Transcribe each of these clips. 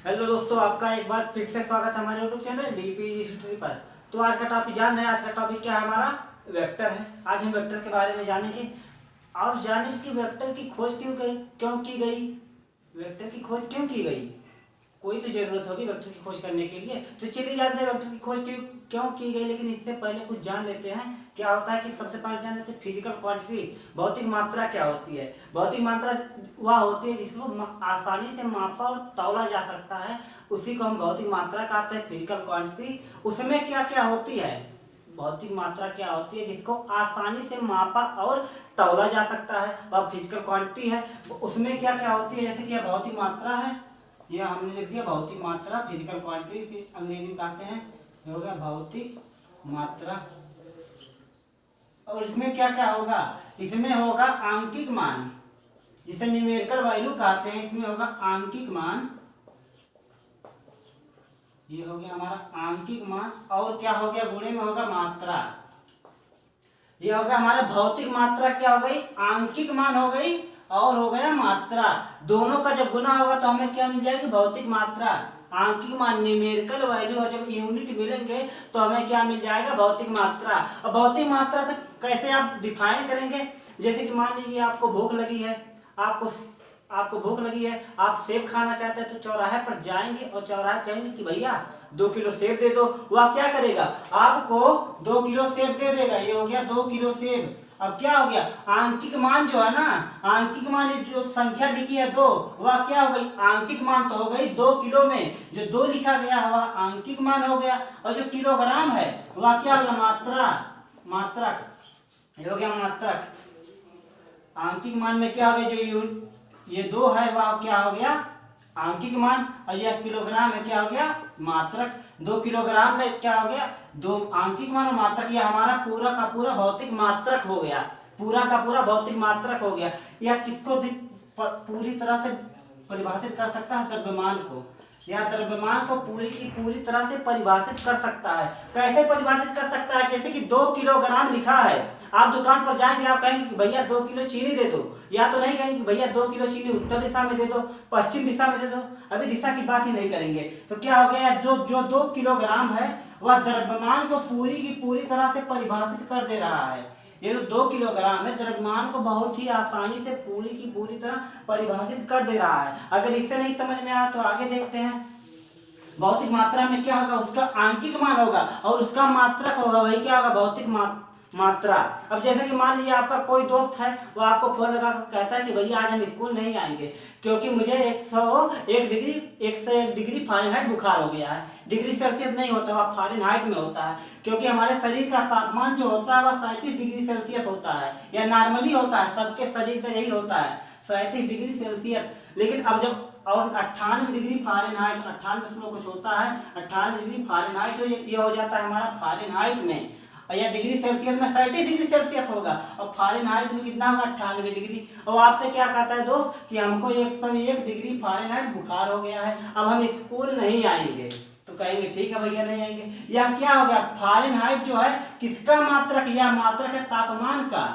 Hello दोस्तों, आपका एक बार फिर से स्वागत है हमारे यूट्यूब चैनल डीपी हिस्ट्री पर। तो आज का टॉपिक जान रहे हैं। आज का टॉपिक क्या है हमारा? वेक्टर है। आज हम वेक्टर के बारे में जानेंगे और जानेंगे कि वेक्टर की खोज क्यों की गई। वेक्टर की खोज क्यों की गई? कोई तो जरूरत होगी वेक्टर की खोज करने के लिए। तो चलिए जानते हैं वेक्टर की खोज क्यों की गई। लेकिन इससे पहले कुछ जान लेते हैं क्या होता है। कि सबसे पहले जान लेते हैं फिजिकल क्वांटिटी। भौतिक मात्रा क्या होती है? भौतिक मात्रा वह होती है जिसको आसानी से मापा और तौला जा सकता है, उसी को हम भौतिक मात्रा कहते हैं, फिजिकल क्वांटिटी। उसमें क्या क्या होती है? भौतिक मात्रा क्या होती है जिसको आसानी से मापा और तौला जा सकता है, वह फिजिकल क्वांटिटी है। उसमें क्या क्या होती है? जैसे कि यह भौतिक मात्रा है, यह हमने लिख दिया भौतिक मात्रा, फिजिकल क्वांटिटी अंग्रेजी में कहते हैं। ये हो गया भौतिक मात्रा। और इसमें क्या क्या होगा? इसमें होगा आंकिक मान, जिसे न्यूमेरिकल वैल्यू कहते हैं। इसमें होगा आंकिक मान, ये हो गया हमारा आंकिक मान। और क्या हो गया? गुणे में होगा मात्रा। ये हो गया हमारा भौतिक मात्रा। क्या हो गई? आंकिक मान हो गई और हो गया मात्रा। दोनों का जब गुना होगा तो हमें क्या मिल जाएगी? भौतिक मात्रा। आंकिक मान न्यूमेरिकल वैल्यू और जब यूनिट मिलेंगे तो हमें क्या मिल जाएगा? भौतिक मात्रा। और भौतिक मात्रा तक कैसे आप डिफाइन करेंगे? जैसे कि मान लीजिए आपको भूख लगी है, आपको भूख लगी है, आप सेब खाना चाहते हैं, तो चौराहे पर जाएंगे और चौराहे कहेंगे कि भैया 2 किलो सेब दे दो। वह क्या करेगा? आपको 2 किलो सेब दे देगा। ये हो गया 2 किलो सेब। अब क्या हो गया? आंकिक मान जो है ना, आंकिक मान जो संख्या लिखी है 2, वह क्या हो गई? आंकिक मान तो हो गई 2 किलो में जो 2 लिखा गया है वह आंकिक मान हो गया। और जो किलोग्राम है वह क्या हो गया? मात्रक। ये हो गया मात्रक। आंकिक मान में क्या हो गया? जो ये 2 है वह क्या हो गया? आंकिक मान। और यह किलोग्राम है, क्या हो गया? मात्रक। 2 किलोग्राम में क्या हो गया? 2 आंकिक मान और मात्रक। यह हमारा पूरा का पूरा भौतिक मात्रक हो गया। पूरा का पूरा भौतिक मात्रक हो गया। यह किसको पूरी तरह से परिभाषित कर सकता है? द्रव्यमान को। या द्रव्यमान को पूरी की पूरी तरह से परिभाषित कर सकता है। कैसे परिभाषित कर सकता है? जैसे कि 2 किलोग्राम लिखा है, आप दुकान पर जाएंगे, आप कहेंगे कि भैया 2 किलो चीनी दे दो। या तो नहीं कहेंगे कि भैया 2 किलो चीनी उत्तर दिशा में दे दो, पश्चिम दिशा में दे दो। अभी दिशा की बात ही नहीं करेंगे। तो क्या हो गया? जो 2 किलोग्राम है वह द्रव्यमान को पूरी की पूरी तरह से परिभाषित कर दे रहा है। ये जो 2 किलोग्राम है द्रव्यमान को बहुत ही आसानी से पूरी की पूरी तरह परिभाषित कर दे रहा है। अगर इससे नहीं समझ में आया तो आगे देखते हैं। भौतिक मात्रा में क्या होगा? उसका आंकिक मान होगा और उसका मात्रक होगा, वही क्या होगा? भौतिक मात्रा। अब जैसे कि मान लीजिए आपका कोई दोस्त है, वो आपको फोन लगा कहता है कि भैया आज हम स्कूल नहीं आएंगे क्योंकि मुझे 101 डिग्री फ़ारेनहाइट बुखार हो गया है। डिग्री सेल्सियस नहीं होता, वह फ़ारेनहाइट में होता है। क्योंकि हमारे शरीर का तापमान जो होता है वह 37 डिग्री सेल्सियस होता है, या नॉर्मली होता है, सबके शरीर का यही होता है 37 डिग्री सेल्सियस। लेकिन अब जब और 98 डिग्री फ़ारेनहाइट, 98 कुछ होता है, 98 डिग्री फ़ारेनहाइट ये हो जाता है हमारा फ़ारेनहाइट में। और यह डिग्री सेल्सियस में 37 डिग्री सेल्सियस होगा और फ़ारेनहाइट में कितना होगा? 98 डिग्री। और आपसे क्या कहता है दोस्त कि हमको 101 डिग्री फ़ारेनहाइट बुखार हो गया है, अब हम स्कूल नहीं आएंगे। तो कहेंगे ठीक है भैया नहीं आएंगे। या क्या हो गया? फ़ारेनहाइट जो है किसका मात्रक? यह मात्रक है तापमान का।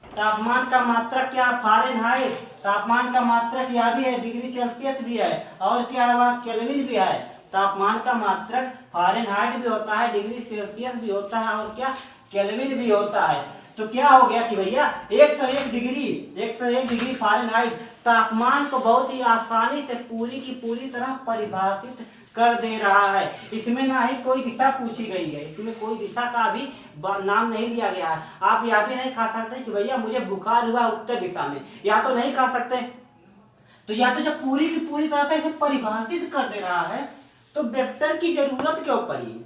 तापमान का मात्रक क्या? फ़ारेनहाइट। तापमान का मात्रक यह भी है, डिग्री सेल्सियस भी है, और क्या है? वह केल्विन भी है। तापमान का मात्रक फ़ारेनहाइट भी होता है, डिग्री सेल्सियस भी होता है, और क्या? केल्विन भी होता है। तो क्या हो गया कि भैया 101 डिग्री फ़ारेनहाइट तापमान को बहुत ही आसानी से पूरी की पूरी तरह परिभाषित कर दे रहा है। इसमें ना ही कोई दिशा पूछी गई है, इसमें कोई दिशा का भी नाम नहीं दिया गया है। आप यह भी नहीं कह सकते कि भैया मुझे बुखार हुआ उत्तर दिशा में, या तो नहीं कह सकते। तो या तो जब पूरी की पूरी तरह से इसे परिभाषित कर दे रहा है तो वेक्टर की जरूरत क्यों पड़ी?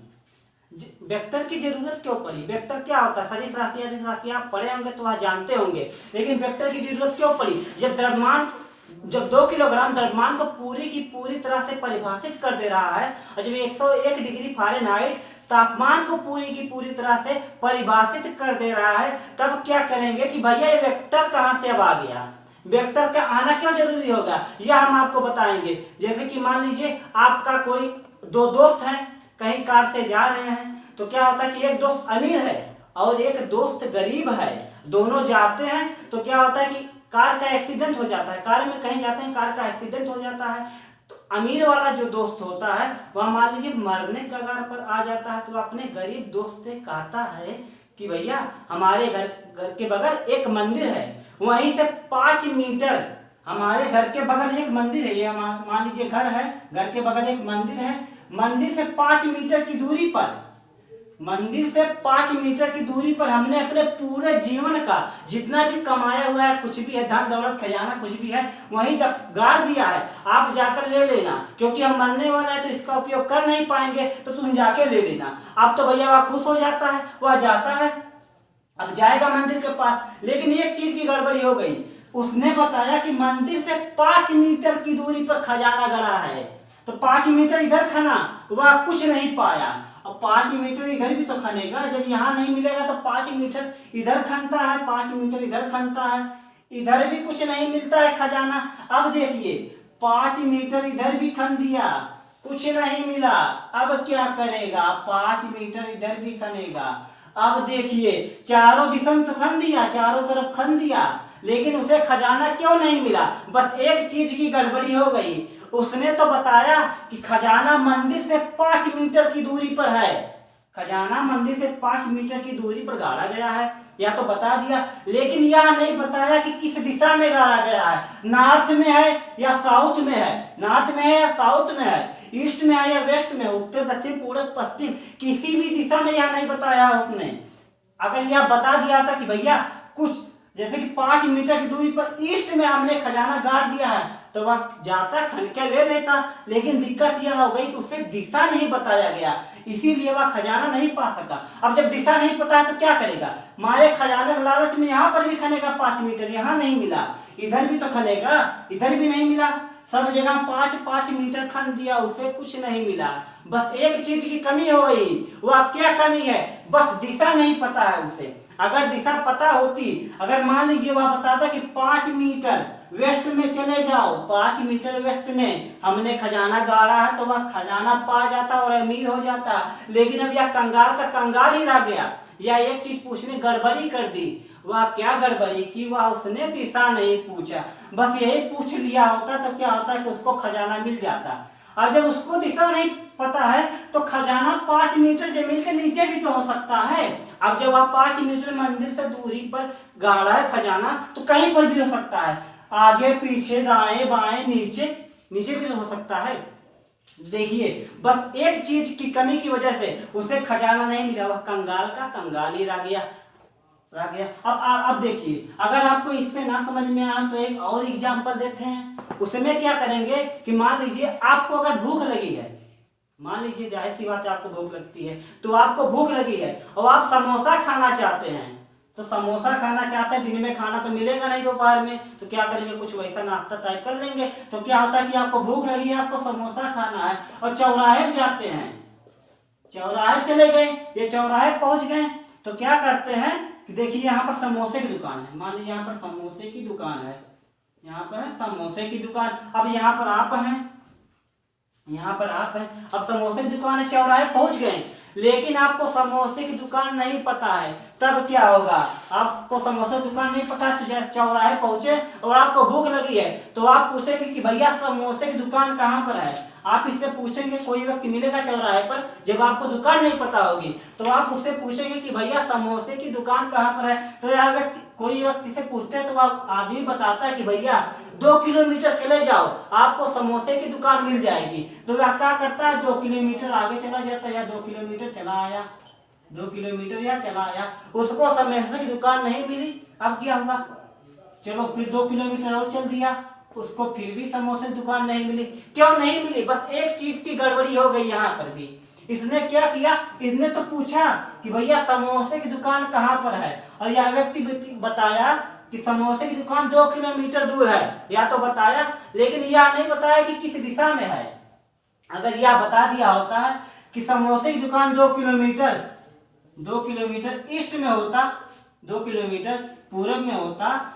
वेक्टर की जरूरत क्यों पड़ी? वेक्टर क्या होता है? सदिश राशि, अदिश राशि आप पढ़े होंगे तो वह जानते होंगे। लेकिन वेक्टर की जरूरत क्यों पड़ी? जब 2 किलोग्राम द्रव्यमान को पूरी की पूरी तरह से परिभाषित कर दे रहा है, और जब 101 डिग्री फ़ारेनहाइट तापमान को पूरी की पूरी तरह से परिभाषित कर दे रहा है, तब क्या करेंगे कि भैया ये वेक्टर कहाँ से अब आ गया? वेक्टर का आना क्यों जरूरी होगा, यह हम आपको बताएंगे। जैसे कि मान लीजिए आपका कोई 2 दोस्त हैं, कहीं कार से जा रहे हैं, तो क्या होता है कि एक दोस्त अमीर है और एक दोस्त गरीब है। दोनों जाते हैं तो क्या होता है कि कार का एक्सीडेंट हो जाता है। कार में कहीं जाते हैं, कार का एक्सीडेंट हो जाता है। तो अमीर वाला जो दोस्त होता है वह मान लीजिए मरने कगार पर आ जाता है, तो अपने गरीब दोस्त से कहता है कि भैया हमारे घर घर के बगल एक मंदिर है, वहीं से 5 मीटर, हमारे घर के बगल एक मंदिर है, ये मान लीजिए घर है, घर के बगल एक मंदिर है, मंदिर से 5 मीटर की दूरी पर, मंदिर से 5 मीटर की दूरी पर हमने अपने पूरे जीवन का जितना भी कमाया हुआ है, कुछ भी है, धन दौलत खजाना कुछ भी है, वहीं तक गाड़ दिया है, आप जाकर ले लेना, क्योंकि हम मरने वाला है तो इसका उपयोग कर नहीं पाएंगे, तो तुम जाके ले लेना। अब तो भैया वह खुश हो जाता है, वह जाता है, अब जाएगा मंदिर के पास, लेकिन एक चीज की गड़बड़ी हो गई, उसने बताया कि मंदिर से 5 मीटर की दूरी पर खजाना गड़ा है, तो 5 मीटर इधर खना, वह कुछ नहीं पाया। अब 5 मीटर इधर भी तो खनेगा, जब यहाँ नहीं मिलेगा तो 5 मीटर इधर खनता है, 5 मीटर इधर खनता है, इधर भी कुछ नहीं मिलता है खजाना। अब देखिए 5 मीटर इधर भी खन दिया, कुछ नहीं मिला, अब क्या करेगा, 5 मीटर इधर भी खनेगा। अब देखिए चारों दिशा तो खन दिया, चारों तरफ खन दिया, लेकिन उसे खजाना क्यों नहीं मिला, बस एक चीज की गड़बड़ी हो गई, उसने तो बताया कि खजाना मंदिर से 5 मीटर की दूरी पर है, खजाना मंदिर से 5 मीटर की दूरी पर गाड़ा गया है, या तो बता दिया, लेकिन यह नहीं बताया कि किस दिशा में गाड़ा गया है, नॉर्थ में है या साउथ में है, नॉर्थ में है या साउथ में है, ईस्ट में है या वेस्ट में, उत्तर दक्षिण पूरब पश्चिम, किसी भी दिशा में यह नहीं बताया उसने। अगर यह बता दिया था कि भैया कुछ जैसे कि 5 मीटर की दूरी पर ईस्ट में हमने खजाना गाड़ दिया है, तो वह जाता खन के ले लेता, लेकिन दिक्कत यह हो गई कि उसे दिशा नहीं बताया गया, इसीलिए वह खजाना नहीं पा सका। अब जब दिशा नहीं पता है तो क्या करेगा, मारे खजाने के लालच में यहाँ पर भी खनेगा 5 मीटर, यहाँ नहीं मिला, इधर भी तो खनेगा, इधर भी नहीं मिला, सब जगह 5-5 मीटर खन दिया, उसे कुछ नहीं मिला, बस एक चीज की कमी हो गई। वह क्या कमी है, बस दिशा नहीं पता है उसे। अगर दिशा पता होती, अगर मान लीजिए वह बताता कि 5 मीटर वेस्ट में चले जाओ, 5 मीटर वेस्ट में हमने खजाना गाड़ा है, तो वह खजाना पा जाता और अमीर हो जाता, लेकिन अब यह कंगाल का कंगाल ही रह गया। या एक चीज पूछने गड़बड़ी कर दी, वह क्या गड़बड़ी की, वह उसने दिशा नहीं पूछा, बस यही पूछ लिया होता तो क्या होता कि उसको खजाना मिल जाता। और जब उसको दिशा नहीं पता है तो खजाना 5 मीटर जमीन के नीचे भी तो हो सकता है। अब जब वह 5 मीटर मंदिर से दूरी पर गाड़ा है खजाना, तो कहीं पर भी हो सकता है, आगे पीछे दाएं बाएं नीचे, नीचे भी तो हो सकता है। देखिए बस एक चीज की कमी की वजह से उसे खजाना नहीं मिला, वह कंगाल का कंगाल ही रह गया। अब देखिए, अगर आपको इससे ना समझ में आया तो एक और एग्जांपल देते हैं। उसमें क्या करेंगे कि मान लीजिए आपको अगर भूख लगी है, मान लीजिए जाहिर सी बात है आपको भूख लगती है, तो आपको भूख लगी है और आप समोसा खाना चाहते हैं, तो समोसा खाना चाहते हैं, दिन में खाना तो मिलेगा नहीं दोपहर में, तो क्या करेंगे, कुछ वैसा नाश्ता टाइप कर लेंगे। तो क्या होता है कि आपको भूख लगी है, आपको समोसा खाना है और चौराहे जाते हैं, चौराहे चले गए, ये चौराहे पहुंच गए, तो क्या करते हैं कि देखिए यहाँ पर समोसे की दुकान है, मान लीजिए यहाँ पर समोसे की दुकान है, यहाँ पर है समोसे की दुकान। अब यहाँ पर आप हैं, यहाँ पर आप हैं, अब समोसे की दुकान है, चौराहे पहुंच गए, लेकिन आपको समोसे की दुकान नहीं पता है, तब क्या होगा, आपको समोसे की दुकान नहीं पता है, तो चौराहे पहुंचे और आपको भूख लगी है, तो आप पूछेंगे कि भैया समोसे की दुकान कहाँ पर है, आप इससे पूछेंगे, कोई व्यक्ति मिलेगा चौराहे पर, जब आपको दुकान नहीं पता होगी तो आप उससे पूछेंगे कि भैया समोसे की दुकान कहाँ पर है, तो यह व्यक्ति, कोई व्यक्ति से पूछते हैं तो वह आदमी बताता है कि भैया 2 किलोमीटर चले जाओ, आपको समोसे की दुकान मिल जाएगी। तो वह क्या करता है, 2 किलोमीटर आगे चला जाता है, या 2 किलोमीटर चला आया, 2 किलोमीटर या चला आया, उसको समोसे की दुकान नहीं मिली, अब क्या हुआ, चलो फिर 2 किलोमीटर और चल दिया, उसको फिर भी समोसे की दुकान नहीं मिली। क्यों नहीं मिली, बस एक चीज की गड़बड़ी हो गई यहाँ पर भी। इसने क्या किया, इसने तो पूछा कि भैया समोसे की दुकान कहाँ पर है, और यह व्यक्ति बताया कि समोसे की दुकान 2 किलोमीटर दूर है, या तो बताया, लेकिन यह नहीं बताया कि किस दिशा में है। अगर यह बता दिया होता है कि समोसे की दुकान 2 किलोमीटर ईस्ट में होता, 2 किलोमीटर पूरब में होता,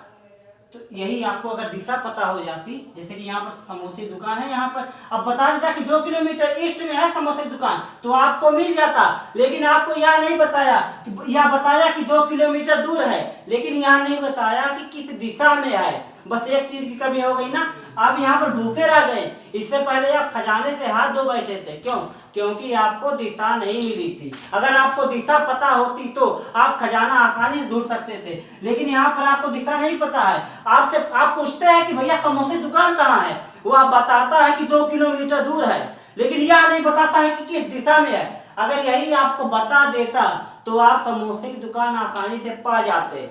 तो यही आपको अगर दिशा पता हो जाती, जैसे कि यहाँ पर समोसे की दुकान है, यहाँ पर अब बता देता कि 2 किलोमीटर ईस्ट में है समोसे की दुकान, तो आपको मिल जाता, लेकिन आपको यह नहीं बताया कि, यह बताया कि 2 किलोमीटर दूर है, लेकिन यह नहीं बताया कि किस दिशा में है। बस एक चीज की कमी हो गई ना, आप यहाँ पर भूखे रह गए। इससे पहले आप खजाने से हाथ धो बैठे थे। क्यों? क्योंकि आपको दिशा नहीं मिली थी। अगर आपको दिशा पता होती तो आप खजाना आसानी से ढूंढ सकते थे, लेकिन यहाँ पर आपको दिशा नहीं पता है। आपसे आप पूछते हैं कि भैया समोसे की दुकान कहाँ है, वो आप बताता है कि 2 किलोमीटर दूर है, लेकिन यह नहीं बताता है कि किस दिशा में है। अगर यही आपको बता देता तो आप समोसे की दुकान आसानी से पा जाते,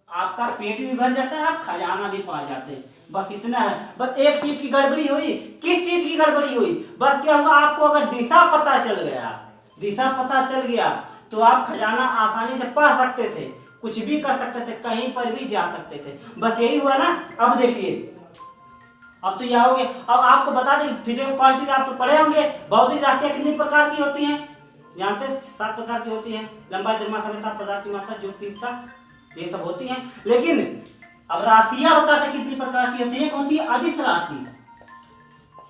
आपका पेट भी भर जाता है, आप खजाना भी पा जाते। बस इतना है। बस एक चीज की गड़बड़ी हुई। किस चीज की गड़बड़ी हुई? बस क्या हुआ, आपको अगर दिशा पता चल गया, दिशा पता चल गया तो आप खजाना आसानी से पा सकते थे, कुछ भी कर सकते थे, कहीं पर भी जा सकते थे। बस यही हुआ ना। अब देखिए, अब तो यह हो गया। अब आपको बता दें फिजिकल क्वांटिटी आप तो पढ़े होंगे। भौतिक राशियां कितनी प्रकार की होती हैं? जानते हैं 7 प्रकार की होती हैं। लंबाई, द्रव्यमान, समता, पदार्थ की मात्रा, ज्योति, तीव्रता, ये सब होती हैं। लेकिन अब राशियां बताते कितनी प्रकार की होती है। एक होती है अदिश राशि,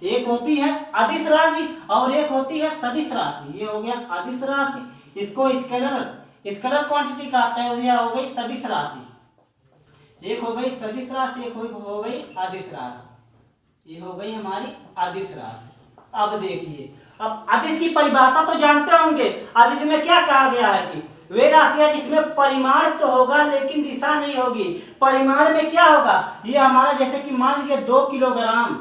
एक होती है अदिश राशि और एक होती है सदिश राशि। ये हो गया अदिश राशि, इसको स्केलर क्वांटिटी कहते हैं। ये हो गई सदिश राशि। एक हो गई सदिश राशि, एक हो गई अदिश राशि। ये हो गई हमारी अदिश राशि। अब देखिए, अब अदिश की परिभाषा तो जानते होंगे। अदिश में क्या कहा गया है कि वे राशियां जिसमें परिमाण तो होगा लेकिन दिशा नहीं होगी। परिमाण में क्या होगा? ये हमारा जैसे कि मान लीजिए 2 किलोग्राम,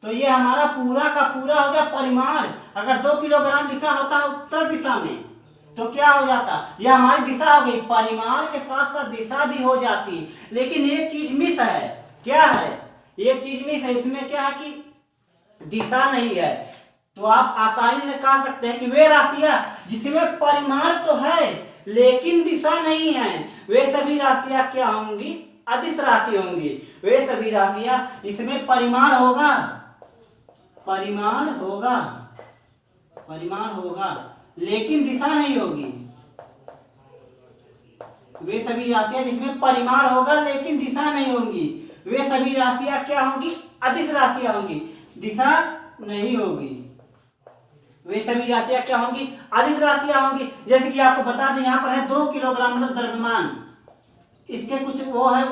तो ये हमारा पूरा का पूरा हो गया परिमाण। अगर 2 किलोग्राम लिखा होता है उत्तर दिशा में तो क्या हो जाता? ये हमारी दिशा हो गई। परिमाण के साथ साथ दिशा भी हो जाती, लेकिन एक चीज मिस है। क्या है? एक चीज मिस है। इसमें क्या है कि दिशा नहीं है। तो आप आसानी से कह सकते हैं कि वे राशियां जिसमें परिमाण तो है लेकिन दिशा नहीं है, वे सभी राशियां क्या होंगी? अदिश राशि होंगी। वे सभी राशियां इसमें परिमाण होगा, परिमाण होगा, परिमाण होगा लेकिन दिशा नहीं होगी। वे सभी राशियां जिसमें परिमाण होगा लेकिन दिशा नहीं होंगी, वे सभी राशियां क्या होंगी? अदिश राशियां होंगी, दिशा नहीं होगी। वे सभी राशियां क्या होंगी? अदिश राशियां होंगी। जैसे कि आपको बता दें, यहाँ पर है 2 किलोग्राम मतलब द्रव्यमान। इसके कुछ वो है,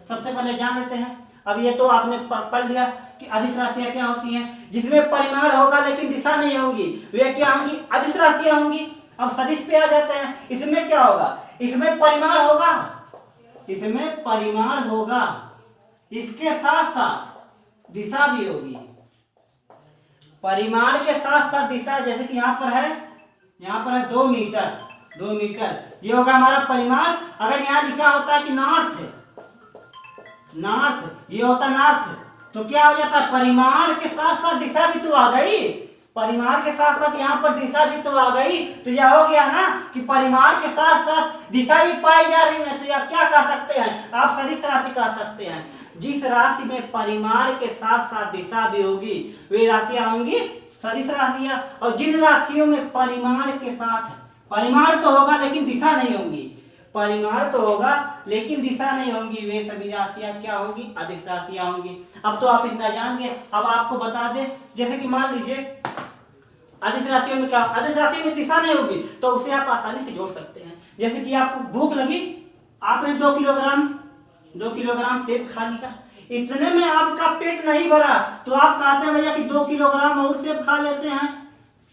सबसे पहले जान लेते हैं। अब ये तो आपने पढ़ लिया कि अदिश राशियां क्या होती हैं, जिसमें परिमाण होगा लेकिन दिशा नहीं होंगी, वे क्या होंगी? अदिश राशियां होंगी। अब सदिश पे आ जाते हैं। इसमें क्या होगा? इसमें परिमाण होगा, इसमें परिमाण होगा, इसके साथ साथ दिशा भी होगी। परिमाण के साथ साथ दिशा, जैसे कि यहाँ पर है 2 मीटर, 2 मीटर, ये होगा हमारा परिमाण। अगर यहाँ लिखा होता है कि नॉर्थ, ये होता नॉर्थ, तो क्या हो जाता है? परिमाण के साथ साथ दिशा भी तो आ गई। परिमाण के साथ साथ यहाँ पर दिशा भी तो आ गई, तो यह हो गया ना कि परिमाण के साथ साथ दिशा भी पाई जा रही है। तो यह क्या कह सकते हैं? आप सदिश राशि कह सकते हैं। जिस राशि में परिमाण के साथ साथ दिशा भी होगी वे राशियां होंगी सदिश राशियां। और जिन राशियों में परिमाण के साथ परिमाण तो होगा लेकिन दिशा नहीं होंगी, परिमाण तो होगा लेकिन दिशा नहीं होंगी, वे सभी राशियां क्या होंगी? अदिश राशियां होंगी। अब तो आप इतना जान गए। अब आपको बता दें, जैसे कि मान लीजिए अदिश राशियों में क्या? अदिश राशि में दिशा नहीं होगी तो उसे आप आसानी से जोड़ सकते हैं। जैसे कि आपको भूख लगी, आपने 2 किलोग्राम सेब खा लिया, इतने में आपका पेट नहीं भरा तो आप कहते हैं भैया कि 2 किलोग्राम और सेब खा लेते हैं।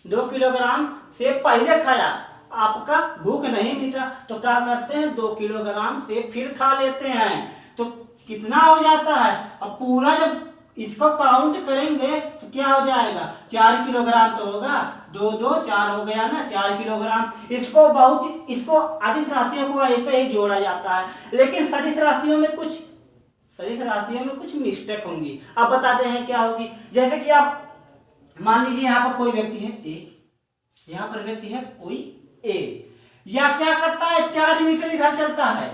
2 किलोग्राम सेब पहले खाया, आपका भूख नहीं मिटा, तो क्या करते हैं? 2 किलोग्राम सेब फिर खा लेते हैं। तो कितना हो जाता है? अब पूरा जब इसको काउंट करेंगे तो क्या हो जाएगा? 4 किलोग्राम तो होगा, 2 2 4 हो गया ना, 4 किलोग्राम। इसको अदिश राशियों को ऐसे ही जोड़ा जाता है, लेकिन सदिश राशियों में कुछ मिस्टेक होंगी। अब बताते हैं क्या होगी। जैसे कि आप मान लीजिए यहाँ पर कोई व्यक्ति है ए, यहाँ पर व्यक्ति है कोई ए, या क्या करता है? 4 मीटर इधर चलता है,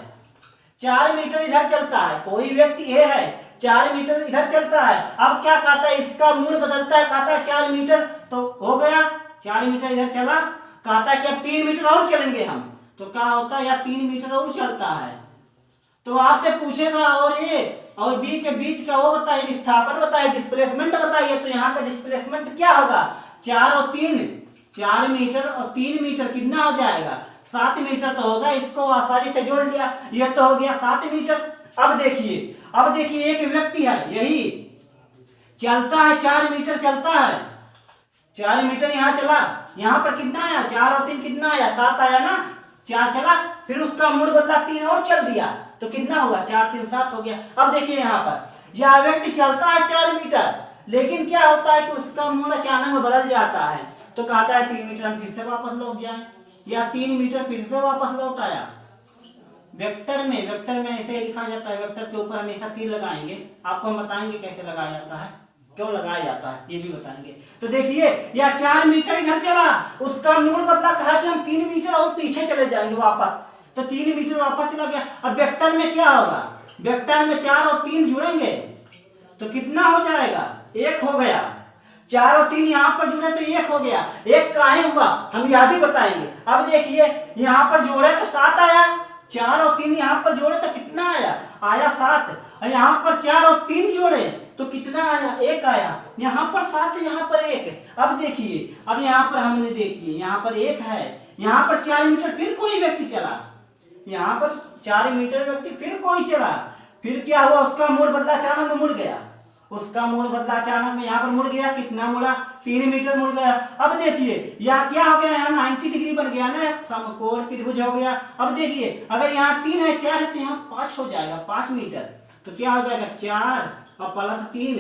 4 मीटर इधर चलता है। कोई व्यक्ति ए है, 4 मीटर इधर चलता है। अब क्या कहता है? इसका मूड बदलता है, कहता है 4 मीटर तो हो गया, 4 मीटर इधर चला, कहता है कि अब 3 मीटर और चलेंगे हम, तो क्या होता है? या 3 मीटर और चलता है। तो आपसे पूछेगा और ए और बी के बीच का वो बताइए, विस्थापन बताइए, डिस्प्लेसमेंट बताइए। तो यहाँ का डिस्प्लेसमेंट क्या होगा? 4 और 3, 4 मीटर और 3 मीटर कितना हो जाएगा? 7 मीटर तो होगा। इसको आसानी से जोड़ लिया, ये तो हो गया 7 मीटर। अब देखिए एक व्यक्ति है, यही चलता है 4 मीटर चलता है, 4 मीटर यहाँ चला, यहाँ पर कितना आया 4 और 3 कितना आया 7 आया ना, 4 चला, फिर उसका मोड़ बदला 3 और चल दिया तो कितना होगा 4 3 7 हो गया। अब देखिए यहाँ पर यह व्यक्ति चलता है 4 मीटर, लेकिन क्या होता है कि उसका मोड़ अचानक में बदल जाता है, तो कहता है 3 मीटर हम फिर से वापस लौट जाए, या 3 मीटर फिर से वापस लौट आया। वेक्टर में ऐसे लिखा जाता है, वेक्टर के ऊपर हमेशा तीर लगाएंगे, आपको हम बताएंगे कैसे लगाया जाता है, क्यों लगाया जाता है ये भी बताएंगे। तो देखिए यह 4 मीटर इधर चला, उसका मोड़ बदला, कहा कि हम 3 मीटर और पीछे चले जाएंगे वापस, तो 3 मीटर वापस चला गया। अब वेक्टर में क्या होगा, वेक्टर में 4 और 3 जुड़ेंगे तो कितना हो जाएगा 1 हो गया, 4 और 3 यहाँ पर जुड़े तो 1 हो गया। 1 काहे हुआ हम यह भी बताएंगे। अब देखिए यहाँ पर जोड़े तो 7 आया, 4 और 3 यहाँ पर जोड़े तो कितना आया 7, और यहाँ पर 4 और 3 जोड़े तो कितना आया 1 आया, यहाँ पर 7 यहाँ पर 1। अब देखिए अब यहाँ पर हमने देखिए यहाँ पर 1 है, यहाँ पर 4 मीटर फिर कोई व्यक्ति चला, यहाँ पर 4 मीटर व्यक्ति फिर कोई चला, फिर क्या हुआ उसका मोड़ बदला, अचानक में मुड़ गया, उसका मोड़ बदला अचानक में, यहाँ पर मुड़ गया, कितना मुड़ा 3 मीटर मुड़ गया। अब देखिए यह क्या हो गया, यहाँ 90 डिग्री बन गया ना, समकोण त्रिभुज हो गया। अब देखिए अगर यहाँ 3 है 4 है तो यहाँ 5 हो जाएगा, 5 मीटर, तो क्या हो जाएगा 4 और प्लस 3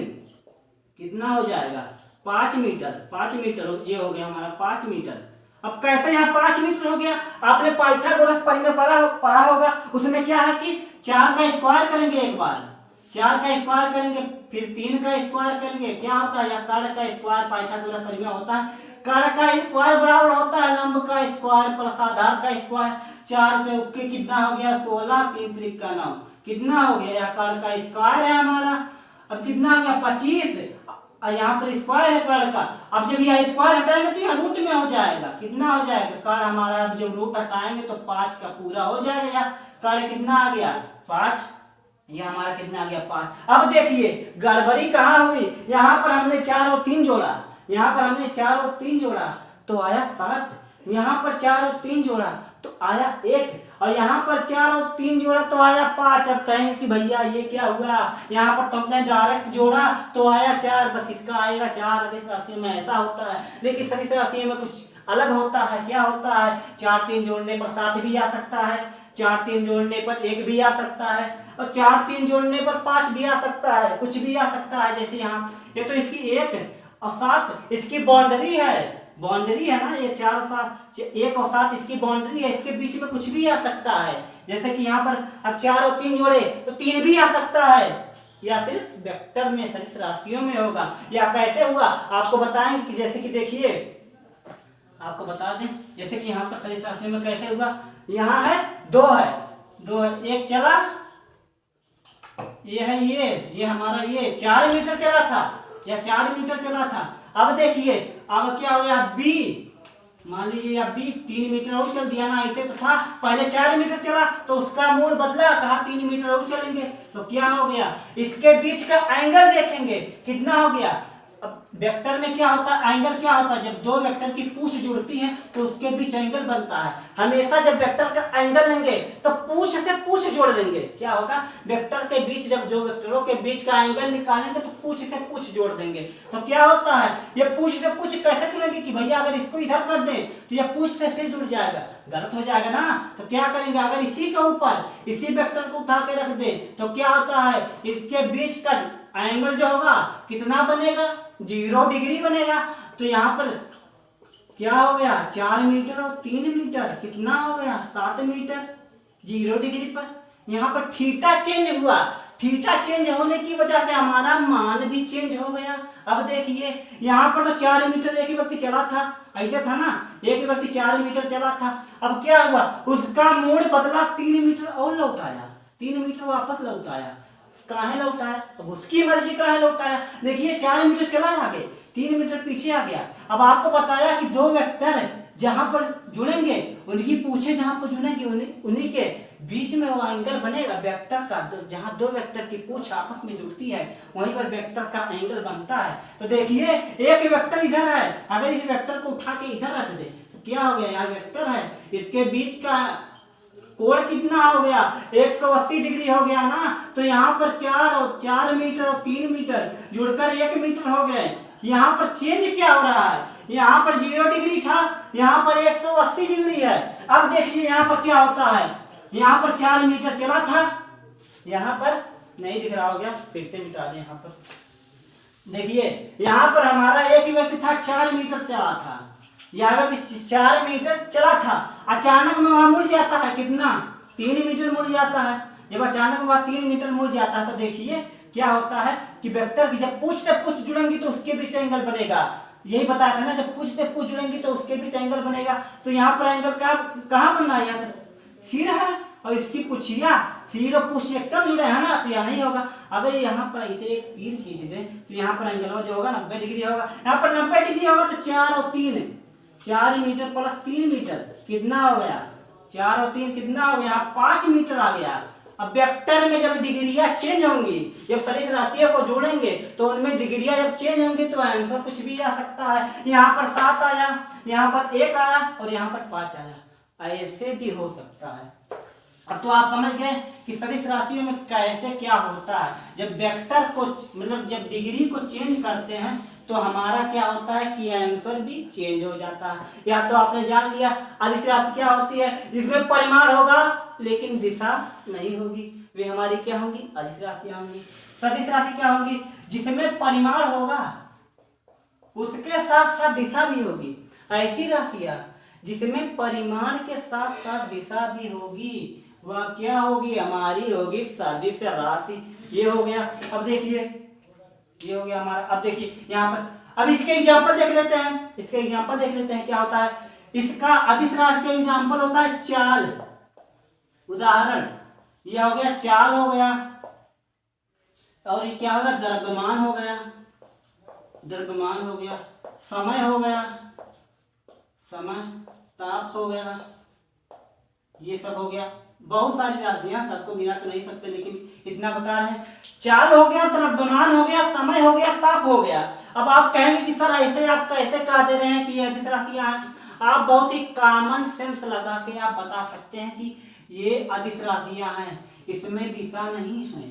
कितना हो जाएगा 5 मीटर, 5 मीटर ये हो गया हमारा 5 मीटर। अब कैसे यहाँ 5 मीटर हो गया, आपने पाइथागोरस परिमेय पढ़ा होगा, उसमें क्या है कि 4 का स्क्वायर करेंगे, एक बार 4 का स्क्वायर करेंगे, फिर 3 का स्क्वायर करेंगे, क्या होता है, या कर्ण का स्क्वायर पाइथागोरस परिमेय होता है, कर्ण का स्क्वायर बराबर होता है लंब का स्क्वायर प्लस आधार का स्क्वायर, 4 चौके कितना हो गया 16, 3 त्रिक का 9 कितना हो गया, या कर्ण का स्क्वायर है हमारा। अब कितना हो गया 25, और यहाँ पर स्क्वायर है कर्ण का। अब जब यह स्क्वायर हटाएंगे तो यह रूट में हो जाएगा, कितना हो जाएगा कर्ण हमारा, अब जब रूट हटाएंगे तो 5 का पूरा हो जाएगा, या कर्ण कितना आ गया 5, ये हमारा कितना आ गया 5। अब देखिए गड़बड़ी कहाँ हुई, यहाँ पर हमने 4 और 3 जोड़ा, यहाँ पर हमने 4 और 3 जोड़ा तो आया 7, यहाँ पर 4 और 3 जोड़ा तो आया 1, और यहाँ पर 4 और 3 जोड़ा तो आया 5। अब कहेंगे कि भैया ये क्या हुआ, यहाँ पर तुमने डायरेक्ट जोड़ा तो आया 4, बस इसका आएगा 4। सदिश राशियों में ऐसा होता है, लेकिन सदिश राशियों में कुछ अलग होता है। क्या होता है, 4 3 जोड़ने पर 7 भी आ सकता है, 4 3 जोड़ने पर 1 भी आ सकता है, और 4 3 जोड़ने पर 5 भी आ सकता है, कुछ भी आ सकता है। जैसे यहाँ ये तो इसकी 1 और 7 इसकी बाउंड्री है, बाउंड्री है ना, ये 4 और 7 1 और 7 इसकी बाउंड्री है, इसके बीच में कुछ भी आ सकता है। जैसे कि यहाँ पर अब 4 और 3 जोड़े तो 3 भी आ सकता है, या सिर्फ वेक्टर में सदिश राशियों में होगा। या कैसे हुआ आपको बताएंगे कि जैसे कि देखिए आपको बता दें, जैसे कि यहाँ पर सदिश राशियों में कैसे हुआ, यहाँ है 2 है 2 है, 1 चला, ये है ये हमारा ये 4 मीटर चला था, या 4 मीटर चला था। अब देखिए अब क्या हो गया बी, मान लीजिए अब बी 3 मीटर और चल दिया ना, ऐसे तो था पहले 4 मीटर चला तो उसका मोड़ बदला, कहा 3 मीटर और चलेंगे तो क्या हो गया, इसके बीच का एंगल देखेंगे कितना हो गया। अब वेक्टर में क्या होता है, एंगल क्या होता है, जब दो वेक्टर की पूंछ जुड़ती है तो उसके बीच एंगल बनता है। हमेशा जब वेक्टर का एंगल लेंगे तो पूंछ से पूंछ जोड़ देंगे, क्या होगा वेक्टर के बीच, जब दो वेक्टरों के बीच का एंगल निकालेंगे तो पूंछ से पूंछ जोड़ देंगे। तो क्या होता है, ये पूंछ से पूंछ कैसे जुड़ेंगे कि भैया अगर इसको इधर कर दें तो ये पूंछ से फिर जुड़ जाएगा, गलत हो जाएगा ना। तो क्या करेंगे, अगर इसी के ऊपर इसी वेक्टर को उठा के रख दें तो क्या होता है, इसके बीच का एंगल जो होगा कितना बनेगा 0 डिग्री बनेगा। तो यहाँ पर क्या हो गया 4 मीटर और 3 मीटर कितना हो गया 7 मीटर 0 डिग्री पर। यहाँ पर थीटा चेंज हुआ, थीटा चेंज होने की वजह से हमारा मान भी चेंज हो गया। अब देखिए यहाँ पर तो 4 मीटर एक ही व्यक्ति चला था, ऐसे था ना, एक व्यक्ति 4 मीटर चला था। अब क्या हुआ, उसका मोड़ बदला 3 मीटर और लौटाया, 3 मीटर वापस लौटाया। काहे लौटाया, अब उसकी मर्जी काहे लौटाया। देखिए 4 मीटर चला आगे, 3 मीटर पीछे आ गया। अब आपको बताया कि दो वेक्टर जहां पर जुड़ेंगे उनकी पूछे जहां पर जुड़ेंगे उन्हीं के बीच में वो एंगल बनेगा वेक्टर का। जहां दो वेक्टर की पूछ आपस में जुड़ती है वहीं पर वेक्टर का एंगल बनता है। तो देखिए एक वेक्टर इधर है, अगर इस वेक्टर को उठा के इधर रख दे तो क्या हो गया, यहाँ वेक्टर है, इसके बीच का कोण कितना हो गया 180 डिग्री हो गया ना। तो यहाँ पर 4 मीटर और 3 मीटर जुड़कर 1 मीटर हो गए। यहाँ पर चेंज क्या हो रहा है, यहाँ पर 0 डिग्री था, यहाँ पर 180 डिग्री है। अब देखिए यहाँ पर क्या होता है, यहाँ पर 4 मीटर चला था, यहाँ पर नहीं दिख रहा हो गया, फिर से मिटा दें। यहाँ पर देखिए यहाँ पर हमारा एक व्यक्ति था 4 मीटर चला था, यह व्यक्ति 4 मीटर चला था, अचानक में वहां मुड़ जाता है, कितना 3 मीटर मुड़ जाता है। जब अचानक में वह 3 मीटर मुड़ जाता है तो देखिए क्या होता है कि वेक्टर की जब पुश से पुश जुड़ेंगी तो उसके बीच एंगल बनेगा। यही बताया था ना, जब पुश से पुश जुड़ेंगी तो उसके बीच एंगल बनेगा। तो यहाँ पर एंगल कहाँ बनना है, यहाँ सिर है और इसकी पुछिया सिर और पुछ एकदम जुड़े हैं ना, तो यह नहीं होगा। अगर यहाँ पर इसे एक तीर खींच दें तो यहाँ पर एंगल जो होगा 90 डिग्री होगा। यहाँ पर 90 डिग्री होगा तो 4 और 3 4 मीटर प्लस 3 मीटर कितना हो गया, 4 और 3 कितना हो गया, 5 मीटर आ गया। अब वेक्टर में जब डिग्रियां चेंज होंगी, जब सदिश राशियों को जोड़ेंगे तो उनमें डिग्रियां जब चेंज होंगी तो आंसर कुछ भी आ सकता है। यहाँ पर 7 आया, यहाँ पर 1 आया और यहाँ पर 5 आया, ऐसे भी हो सकता है। अब तो आप समझ गए कि सदिश राशियों में कैसे क्या होता है। जब वेक्टर को मतलब जब डिग्री को चेंज करते हैं तो हमारा क्या होता है कि आंसर भी चेंज हो जाता है। या तो आपने जान लिया अदिश राशि क्या होती है, जिसमें परिमाण होगा लेकिन दिशा नहीं होगी, वे हमारी क्या होंगी, अदिश राशियां होंगी। सदिश राशि क्या होंगी, जिसमें परिमाण होगा उसके साथ साथ दिशा भी होगी। ऐसी राशियां जिसमें परिमाण के साथ साथ दिशा भी होगी वह क्या होगी, हमारी होगी सदिश राशि। ये हो गया। अब देखिए ये हो गया हमारा। अब देखिए यहाँ पर अब इसके एग्जांपल देख लेते हैं, इसके एग्जांपल देख लेते हैं क्या होता है। इसका अदिश राशि का एग्जांपल होता है चाल, उदाहरण ये हो गया चाल हो गया, और ये क्या होगा, द्रव्यमान हो गया, द्रव्यमान हो गया, समय हो गया, समय, ताप हो गया, ये सब हो गया। बहुत सारी राशियां, सबको गिना तो नहीं सकते लेकिन इतना बता रहे हैं। चाल हो गया, द्रव्यमान हो गया, समय हो गया, ताप हो गया। अब आप कहेंगे कि सर ऐसे आप कैसे कह दे रहे हैं कि ये अदिश राशियां हैं। आप बहुत ही कॉमन सेंस लगा के आप बता सकते हैं कि ये अदिश राशियां हैं, इसमें दिशा नहीं है,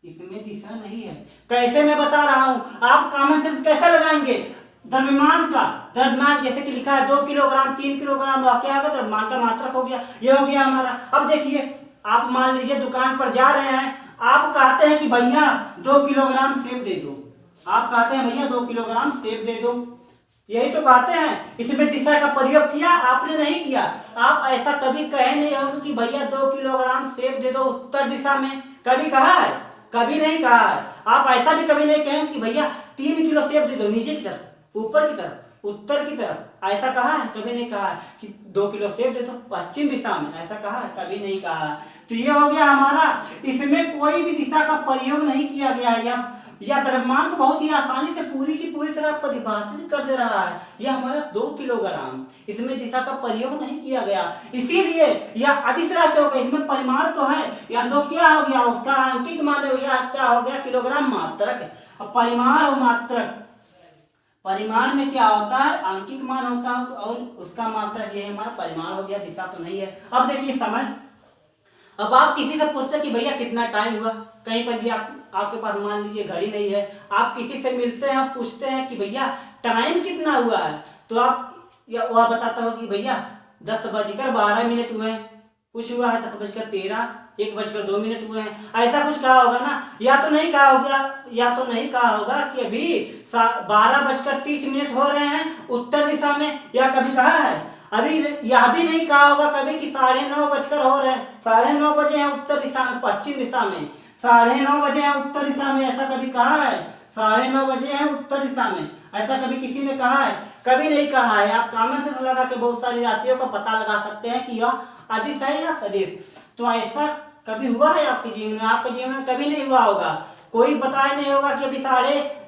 इसमें दिशा नहीं है। कैसे मैं बता रहा हूं, आप कॉमन सेंस कैसे लगाएंगे। द्रव्यमान का, द्रव्यमान जैसे कि लिखा है 2 किलोग्राम 3 किलोग्राम, क्या होगा, द्रव्यमान का मात्रक हो गया, ये हो गया हमारा। अब देखिए आप मान लीजिए दुकान पर जा रहे हैं, आप कहते हैं कि भैया 2 किलोग्राम सेब दे दो, आप कहते हैं भैया 2 किलोग्राम सेब दे दो, यही तो कहते हैं। इसमें दिशा का प्रयोग किया आपने, नहीं किया। आप ऐसा कभी कहे नहीं होंगे कि भैया 2 किलोग्राम सेब दे दो उत्तर दिशा में, कभी कहा है, कभी नहीं कहा है। आप ऐसा भी कभी नहीं कहेंगे कि भैया 3 किलो सेब दे दो नीचे की तरफ, ऊपर की तरफ, उत्तर की तरफ, ऐसा कहा है, कभी नहीं कहा है। कि 2 किलो सेब दे दो पश्चिम दिशा में, ऐसा कहा है, कभी नहीं कहा है। तो ये हो गया हमारा, इसमें कोई भी दिशा का प्रयोग नहीं किया गया है, या द्रव्यमान को बहुत ही आसानी से पूरी की पूरी तरह परिभाषित कर दे रहा है। यह हमारा 2 किलोग्राम, इसमें दिशा का प्रयोग नहीं किया गया, इसीलिए यह अदिश राशि हो गया। इसमें परिमाण तो है, या 2 क्या हो गया, उसका आंकिक मान हो गया, क्या हो गया, किलोग्राम मात्रक। अब परिमाण और मात्रक, परिमाण में क्या होता है, आंकिक मान होता है और उसका मात्रक ये हमारा परिमाण हो गया, दिशा तो नहीं है। अब देखिए समय, अब आप किसी से पूछते कि भैया कितना टाइम हुआ, कहीं पर भी आपके पास मान लीजिए घड़ी नहीं है, आप किसी से मिलते हैं, आप पूछते हैं कि भैया टाइम कितना हुआ है, तो आप वह बताता हो कि भैया 10:12 हुए हैं, कुछ हुआ है 10:13, 1:02 हुए हैं, ऐसा कुछ कहा होगा ना। या तो नहीं कहा होगा, या तो नहीं कहा होगा कि अभी 12:30 हो रहे हैं उत्तर दिशा में, या कभी कहा है। अभी यह भी नहीं कहा होगा कभी कि 9:30 हो रहे हैं, 9:30 बजे हैं उत्तर दिशा में, पश्चिम दिशा में 9:30 बजे हैं उत्तर दिशा में, ऐसा कभी कहा है। 9:30 बजे हैं उत्तर दिशा में, ऐसा कभी किसी ने कहा है, कभी नहीं कहा है। आप कॉमन सेंस लगा के बहुत सारी राशियों का पता लगा सकते हैं कि यह अदिश है या सदिश। तो ऐसा कभी हुआ है आपके जीवन में, आपके जीवन में कभी नहीं हुआ होगा। कोई बताया नहीं होगा कि अभी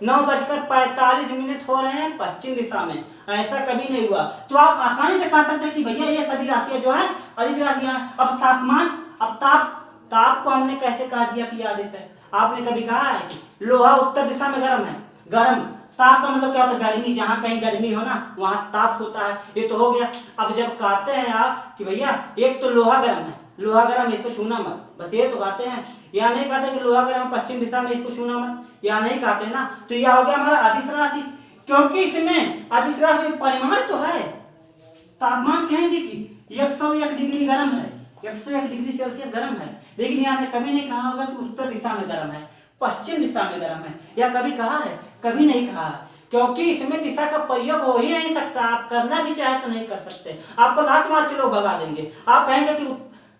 9:45 हो रहे हैं पश्चिम दिशा में, ऐसा कभी नहीं हुआ। तो आप आसानी से कह सकते हैं कि भैया ये सभी राशियां जो है अदिश राशियां हैं। अब तापमान, अब ताप को हमने कैसे कह दिया कि अदिश है। आपने कभी कहा है कि लोहा उत्तर दिशा में गर्म है, गर्म, ताप का मतलब क्या होता है, गर्मी, जहाँ कहीं गर्मी हो ना वहां ताप होता है, ये तो हो गया। अब जब कहते हैं आप कि भैया एक तो लोहा गर्म है, लोहा गर्म इसको छूना मत, बस ये तो कहते हैं। या नहीं कहते कि लोहा गर्म पश्चिम दिशा में इसको छूना मत, या नहीं कहते ना। तो यह हो गया हमारा अदिश राशि, क्योंकि इसमें अदिश राशि में परिमाण तो है। तापमान कहेंगे कि 101 डिग्री गर्म है, 101 डिग्री सेल्सियस गर्म है, लेकिन यहाँ ने कभी नहीं कहा होगा कि उत्तर दिशा में गर्म है, पश्चिम दिशा में गर्म है, या कभी कहा है? कभी नहीं कहा, क्योंकि इसमें दिशा का प्रयोग हो ही नहीं सकता। आप करना भी चाहे तो नहीं कर सकते, आपको लात मार के लोग भगा देंगे। आप कहेंगे कि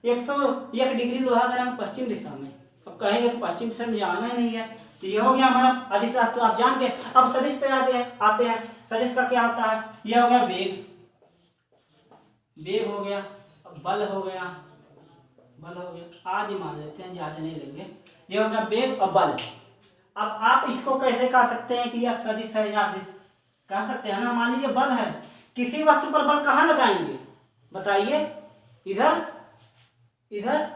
101 डिग्री लोहा गर्म पश्चिम दिशा में, अब कहेंगे कि पश्चिम दिशा में जाना ही नहीं है। तो ये हो गया हमारा अदिश राशि, तो आप जान के अब सदिश पे आते हैं। सदिश का क्या होता है? यह हो गया वेग, वेग हो गया, बल हो गया, बल हो गया, आदि मान लेते हैं, ज्यादा नहीं लेंगे। ये हो गया वेग और बल। अब आप इसको कैसे कह सकते हैं कि यह सदिश है या अदिश? कह सकते हैं ना, मान लीजिए बल है, किसी वस्तु पर बल कहाँ लगाएंगे बताइए? इधर, इधर,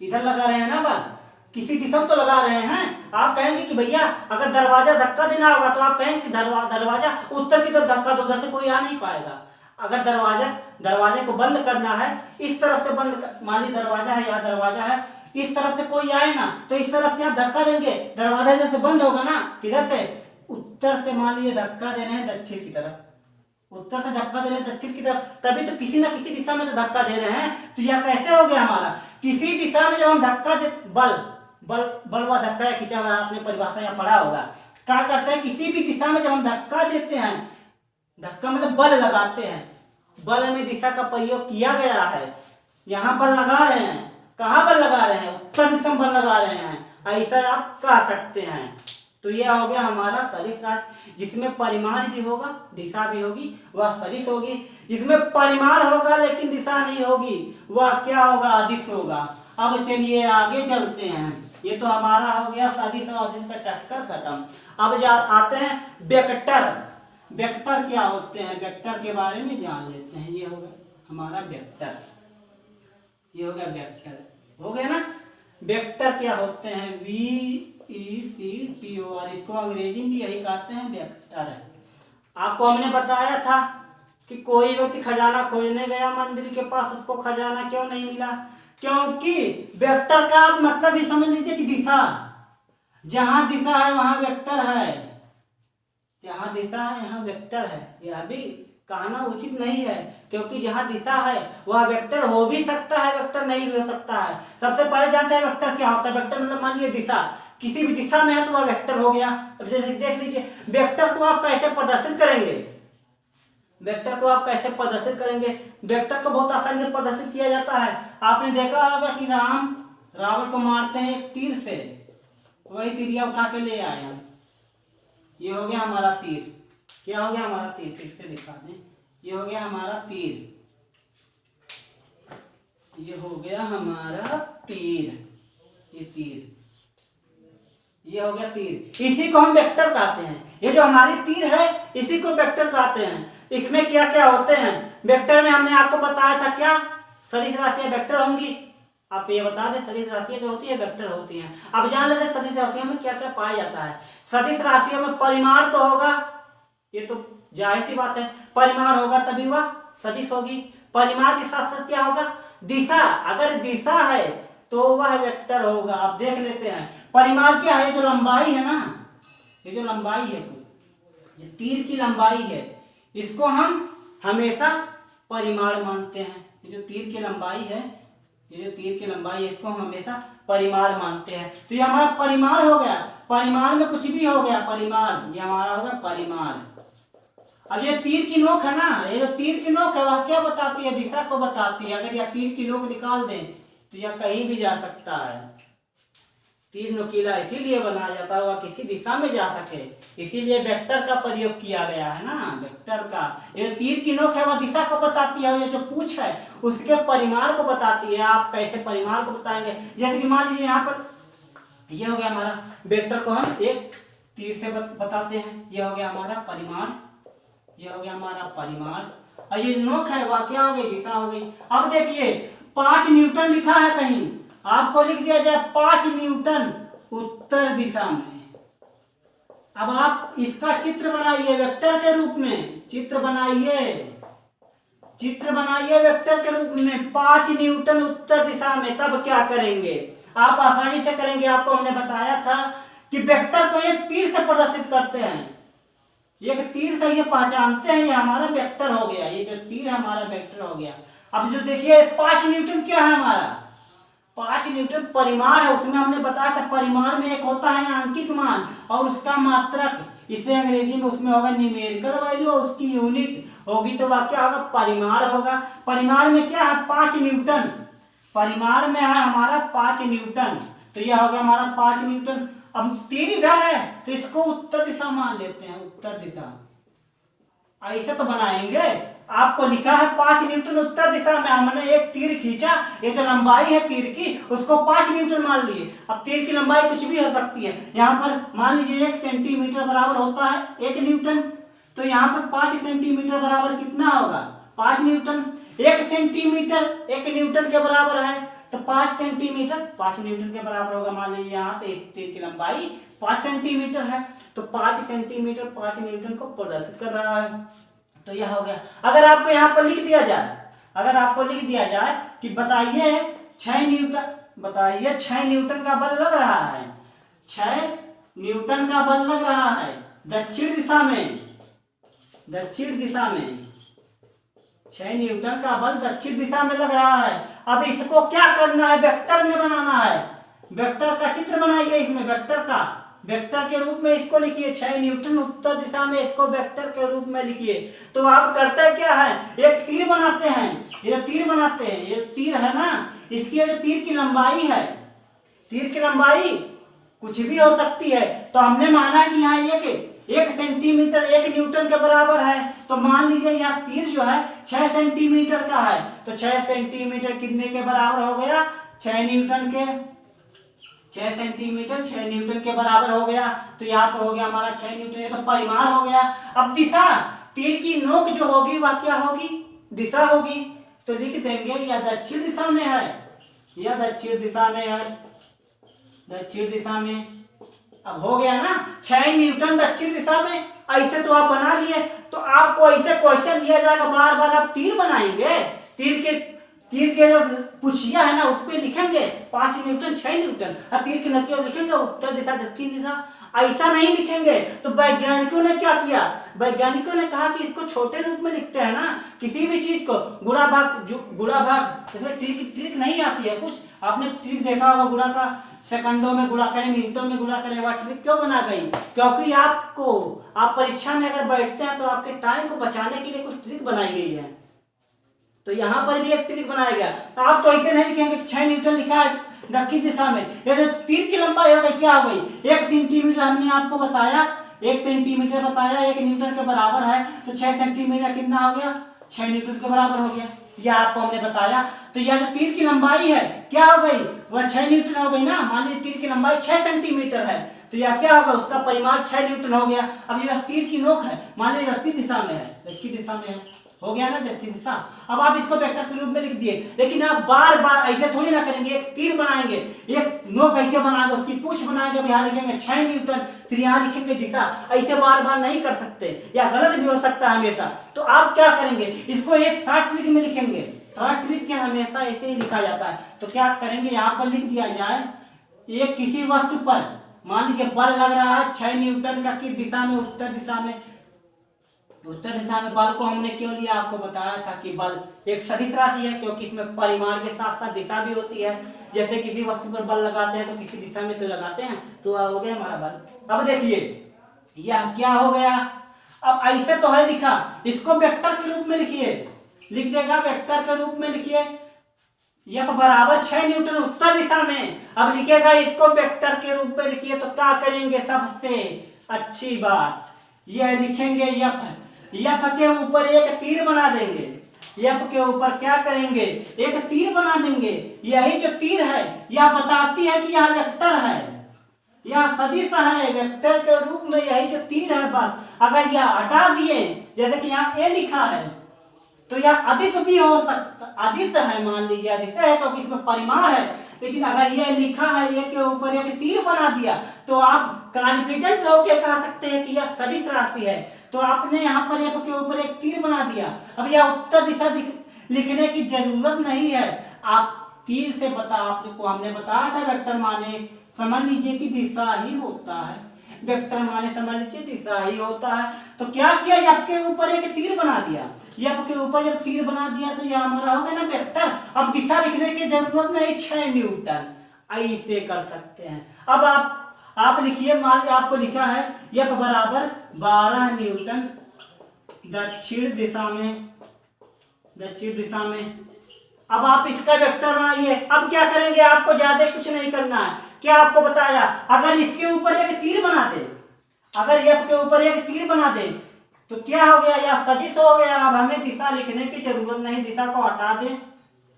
इधर लगा रहे हैं ना बल, किसी दिशा में तो लगा रहे हैं। आप कहेंगे कि भैया अगर दरवाजा धक्का देना होगा तो आप कहेंगे कि दरवाजा उत्तर की तरफ धक्का दो, उधर से कोई आ नहीं पाएगा। अगर दरवाजे को बंद करना है, इस तरफ से बंद, मान लीजिए दरवाजा है, यहाँ दरवाजा है, इस तरफ से कोई आए ना तो इस तरफ से आप धक्का देंगे, दरवाजा इधर से बंद होगा ना, किधर से? उत्तर से। मान लीजिए धक्का दे रहे हैं दक्षिण की तरफ, उत्तर से धक्का दे रहे हैं दक्षिण की तरफ, तभी तो किसी ना किसी दिशा में तो धक्का दे रहे हैं। तो यह कैसे हो गया हमारा? किसी दिशा में जब हम धक्का दे, बल व धक्का या खींचा हुआ, आपने परिभाषा या पढ़ा होगा, क्या करते हैं? किसी भी दिशा में जब हम धक्का देते हैं, धक्का मतलब बल लगाते हैं, बल में दिशा का प्रयोग किया गया है। यहाँ बल लगा रहे हैं, कहाँ बल लगा रहे हैं? उत्तर दिशा में बल लगा रहे हैं, ऐसा आप कह सकते हैं। तो यह हो गया हमारा सदिश राशि, जिसमें परिमाण भी होगा, दिशा भी होगी, वह सदिश होगी। जिसमें परिमाण होगा लेकिन दिशा नहीं होगी, वह क्या होगा? अदिश होगा। अब चलिए आगे चलते हैं। ये तो हमारा हो गया सदिश और अदिश का चक्कर खत्म। अब आते हैं वेक्टर। वेक्टर क्या होते हैं? वेक्टर के बारे में जान लेते हैं। ये हो गया हमारा वेक्टर, ये हो गया वेक्टर, हो गया ना। वेक्टर क्या होते हैं? VECTOR, इसको अंग्रेजी में यही कहते हैं, वेक्टर। आपको हमने बताया था कि कोई व्यक्ति खजाना खोजने गया मंदिर के पास, उसको खजाना क्यों नहीं मिला? क्योंकि वेक्टर का आप मतलब ही समझ लीजिए कि दिशा, जहां दिशा है वहां वेक्टर है, जहां दिशा है यहाँ वेक्टर है। यह भी कहना उचित नहीं है, क्योंकि जहां दिशा है वह वेक्टर हो भी सकता है, वेक्टर नहीं भी हो सकता है। सबसे पहले जानते हैं वेक्टर क्या होता है। वेक्टर मतलब मान लीजिए दिशा, किसी भी दिशा में है तो वह वेक्टर हो गया। अब जैसे देख लीजिए, वेक्टर को आप कैसे प्रदर्शित करेंगे? वेक्टर को आप कैसे प्रदर्शित करेंगे? वेक्टर को बहुत आसानी से प्रदर्शित किया जाता है। आपने देखा होगा कि राम रावण को मारते हैं एक तीर से, वही तीरिया उठा के ले आए हम। ये हो गया हमारा तीर। क्या हो गया हमारा तीर? फिर से दिखा दें। ये हो गया हमारा तीर, ये हो गया हमारा तीर, ये तीर, ये हो गया तीर। इसी को हम वेक्टर कहते हैं। ये जो हमारी तीर है इसी को वेक्टर कहते हैं। इसमें क्या क्या होते हैं? वेक्टर में हमने आपको बताया था क्या? सदिश राशियां वेक्टर होंगी। आप ये बता दें, सदिश राशियां जो होती है वेक्टर होती हैं। अब जान लेते हैं सदिश राशियों में क्या क्या पाया जाता है। सदिश राशियों में परिमाण तो होगा, ये तो जाहिर सी बात है, परिमाण होगा तभी वह सदिश होगी। परिमाण के साथ साथ क्या होगा? दिशा, अगर दिशा है तो वह वेक्टर होगा। आप देख लेते हैं परिमाण क्या है? जो लंबाई है ना, ये जो लंबाई है, जो तीर की लंबाई है, इसको हम हमेशा परिमाण मानते हैं। ये जो तीर की लंबाई है, ये जो तीर की लंबाई है, इसको हम हमेशा परिमाण मानते हैं। तो ये हमारा परिमाण हो गया। परिमाण में कुछ भी हो गया, परिमाण, ये हमारा हो गया परिमाण। अब ये तीर की नोक है ना, ये जो तीर की नोक है वह क्या बताती है? दिशा को बताती है। अगर यह तीर की नोक निकाल दें तो यह कहीं भी जा सकता है। तीर नुकीला इसीलिए बनाया जाता है, वह किसी दिशा में जा सके, इसीलिए वेक्टर का प्रयोग किया गया है ना, वेक्टर का। ये तीर की नोक है वह दिशा को बताती है, ये जो पूंछ है उसके परिमाण को बताती है। आप कैसे परिमाण को बताएंगे? जैसे कि मान लीजिए यहाँ पर ये हो गया हमारा वेक्टर को हम एक तीर से बताते हैं। ये हो गया हमारा परिमाण, ये हो गया हमारा परिमाण। और ये नोक है वह क्या हो गई? दिशा हो गई। अब देखिए 5 न्यूटन लिखा है कहीं, आपको लिख दिया जाए 5 न्यूटन उत्तर दिशा में। अब आप इसका चित्र बनाइए वेक्टर के रूप में, चित्र बनाइए। चित्र बनाइए वेक्टर के रूप में 5 न्यूटन उत्तर दिशा में। तब क्या करेंगे आप आसानी से करेंगे। आपको हमने बताया था कि वेक्टर को एक तीर से प्रदर्शित करते हैं, एक तीर से ये पहचानते हैं ये हमारा वेक्टर हो गया, ये जो तीर है हमारा वेक्टर हो गया। अब जो देखिए 5 न्यूटन क्या है हमारा, 5 न्यूटन परिमाण है। उसमें हमने बताया था परिमाण में एक होता है आंकिक मान और उसका मात्रक, इसे अंग्रेजी में उसमें होगा न्यूमेरिकल वैल्यू और उसकी यूनिट होगी तो वह क्या होगा परिमाण होगा। परिमाण में क्या है 5 न्यूटन, परिमाण में है हमारा 5 न्यूटन, तो यह होगा हमारा 5 न्यूटन। अब तीर इधर है तो इसको उत्तर दिशा मान लेते हैं, उत्तर दिशा ऐसे तो बनाएंगे। आपको लिखा है 5 न्यूटन उत्तर दिशा में, हमने एक तीर खींचा, ये जो लंबाई है तीर की उसको 5 न्यूटन मान लिए। अब तीर की लंबाई कुछ भी हो सकती है, यहाँ पर मान लीजिए 1 सेंटीमीटर बराबर होता है 1 न्यूटन, तो यहाँ पर 5 सेंटीमीटर बराबर कितना होगा 5 न्यूटन। 1 सेंटीमीटर 1 न्यूटन के बराबर है तो 5 सेंटीमीटर 5 न्यूटन के बराबर होगा। मान लीजिए यहाँ से इस तीर की लंबाई 5 सेंटीमीटर है तो 5 सेंटीमीटर 5 न्यूटन को प्रदर्शित कर रहा है, तो यह हो गया। अगर आपको यहाँ पर लिख दिया जाए, अगर आपको लिख दिया जाए कि बताइए 6 न्यूटन, बताइए 6 न्यूटन का बल लग रहा है, 6 न्यूटन का बल लग रहा है दक्षिण दिशा में, दक्षिण दिशा में 6 न्यूटन का बल दक्षिण दिशा में लग रहा है। अब इसको क्या करना है वेक्टर में बनाना है, वेक्टर का चित्र बनाइए इसमें, वेक्टर का, वेक्टर के रूप में इसको लिखिए 6 न्यूटन उत्तर दिशा में, इसको वेक्टर के रूप में लिखिए। तो आप करते क्या है एक तीर बनाते हैं, ये तीर बनाते हैं, ये तीर है ना, इसकी जो तीर की लंबाई है, तीर की लंबाई कुछ भी हो सकती है, तो हमने माना कि यहाँ एक सेंटीमीटर 1 न्यूटन के बराबर है, तो मान लीजिए यह तीर जो है 6 सेंटीमीटर का है, तो 6 सेंटीमीटर कितने के बराबर हो गया 6 न्यूटन के, 6 सेंटीमीटर 6 न्यूटन के बराबर हो गया। तो यहाँ पर हो गया हमारा 6 न्यूटन, ये तो परिमाण हो गया। अब दिशा, तीर की नोक जो होगी वह क्या होगी दिशा होगी, तो लिख देंगे यह दक्षिण दिशा में है, यह दक्षिण दिशा में है, दक्षिण दिशा में। अब हो गया ना 6 न्यूटन दक्षिण दिशा में, ऐसे तो आप बना लिए। तो आपको ऐसे क्वेश्चन दिया जाएगा बार बार, आप तीर बनाएंगे, तीर के जो पुछिया है ना उस पर लिखेंगे 5 न्यूटन 6 न्यूटन, और तीर की नोक लिखेंगे उत्तर दिशा दक्षिण दिशा, ऐसा नहीं लिखेंगे। तो वैज्ञानिकों ने क्या किया, वैज्ञानिकों ने कहा कि इसको छोटे रूप में लिखते हैं ना, किसी भी चीज को गुणा भाग, जो गुणा भाग, इसमें ट्रिक नहीं आती है कुछ, आपने ट्रिक देखा होगा गुणा का, सेकंडों में गुणा करें मिनटों में गुणा करें, वह ट्रिक क्यों बना गई, क्योंकि आपको, आप परीक्षा में अगर बैठते हैं तो आपके टाइम को बचाने के लिए कुछ ट्रिक बनाई गई है। तो यहाँ पर भी एक ट्रिक बनाया गया। तो आप तो ऐसे नहीं लिखेंगे 6 न्यूटन लिखा है दक्षिण दिशा में, ये जो तीर की लंबाई हो गई क्या हो गई 1 सेंटीमीटर, हमने आपको बताया 1 सेंटीमीटर बताया 1 न्यूटन के बराबर है, तो 6 सेंटीमीटर कितना हो गया 6 न्यूटन के बराबर हो गया, यह आपको हमने बताया। तो यह जो तीर की लंबाई है क्या हो गई वह 6 न्यूटन हो गई ना, मान लीजिए तीर की लंबाई 6 सेंटीमीटर है, तो यह क्या होगा उसका परिमाण 6 न्यूटन हो गया। अब यह तीर की नोक है मान लीजिए दक्षिण दिशा में है, दक्षिण दिशा में है, हो गया ना दक्षिण दिशा। अब आप इसको वेक्टर के रूप में लिख दिए, लेकिन आप बार बार ऐसे थोड़ी ना करेंगे, एक तीर बनाएंगे, एक नोक ऐसे बनाएंगे, उसकी पूंछ बनाएंगे, यहाँ लिखेंगे 6 न्यूटन, फिर यहाँ लिखेंगे दिशा, ऐसे बार बार नहीं कर सकते, या गलत भी हो सकता है हमेशा। तो आप क्या करेंगे इसको एक शॉर्ट ट्रिक में लिखेंगे, शॉर्ट ट्रिक क्या हमेशा ऐसे ही लिखा जाता है। तो क्या करेंगे यहाँ पर लिख दिया जाए एक किसी वस्तु पर मान लीजिए बल लग रहा है 6 न्यूटन का किस दिशा में उत्तर दिशा में, उत्तर दिशा में बल को हमने क्यों लिया आपको बताया था कि बल एक सदिश राशि है, क्योंकि इसमें परिमाण के साथ साथ दिशा भी होती है, जैसे किसी वस्तु पर बल लगाते हैं तो किसी दिशा में तो लगाते हैं, तो हो गया हमारा बल। अब देखिए यह क्या हो गया, अब ऐसे तो है लिखा, इसको वेक्टर के रूप में लिखिए, लिख देगा वेक्टर के रूप में लिखिए, यह बराबर 6 न्यूटन उत्तर दिशा में। अब लिखेगा इसको वेक्टर के रूप में लिखिए, तो क्या करेंगे सबसे अच्छी बात यह लिखेंगे यफ के ऊपर एक तीर बना देंगे, यफ के ऊपर क्या करेंगे एक तीर बना देंगे। यही जो तीर है यह बताती है कि यह वेक्टर है, यह सदिश है, वेक्टर के रूप में यही जो तीर है बस। अगर यह हटा दिए जैसे कि यहाँ ए लिखा है तो यह अदिश भी हो सकता, अदिश है मान लीजिए अदिश है क्योंकि इसमें परिमाण है, लेकिन अगर यह लिखा है ये के ऊपर एक तीर बना दिया तो आप कॉन्फिडेंट होकर कह सकते हैं कि यह सदिश राशि है। तो आपने यहाँ पर एफ के ऊपर एक तीर बना दिया। अब यह उत्तर दिशा लिखने की जरूरत नहीं है, आप तीर से आपको हमने बताया था वेक्टर माने समझ लीजिए कि दिशा ही होता है, वेक्टर माने समझ लीजिए दिशा ही होता है। तो क्या किया, एफ के ऊपर एक तीर बना दिया, एफ के ऊपर जब तीर बना दिया तो यह हमारा हो गया ना वेक्टर। अब दिशा लिखने की जरूरत नहीं, 6 न्यूटन ऐसे कर सकते हैं। अब आप लिखिए, मान लीजिए आपको लिखा है एफ बराबर 12 न्यूटन दक्षिण दिशा में। अब आप इसका वेक्टर बनाइए। अब क्या करेंगे, आपको ज्यादा कुछ नहीं करना है। क्या आपको बताया, अगर इसके ऊपर एक तीर बना दे, अगर एफ के ऊपर एक तीर बना दे तो क्या हो गया, यह सदिश हो गया। अब हमें दिशा लिखने की जरूरत नहीं, दिशा को हटा दें,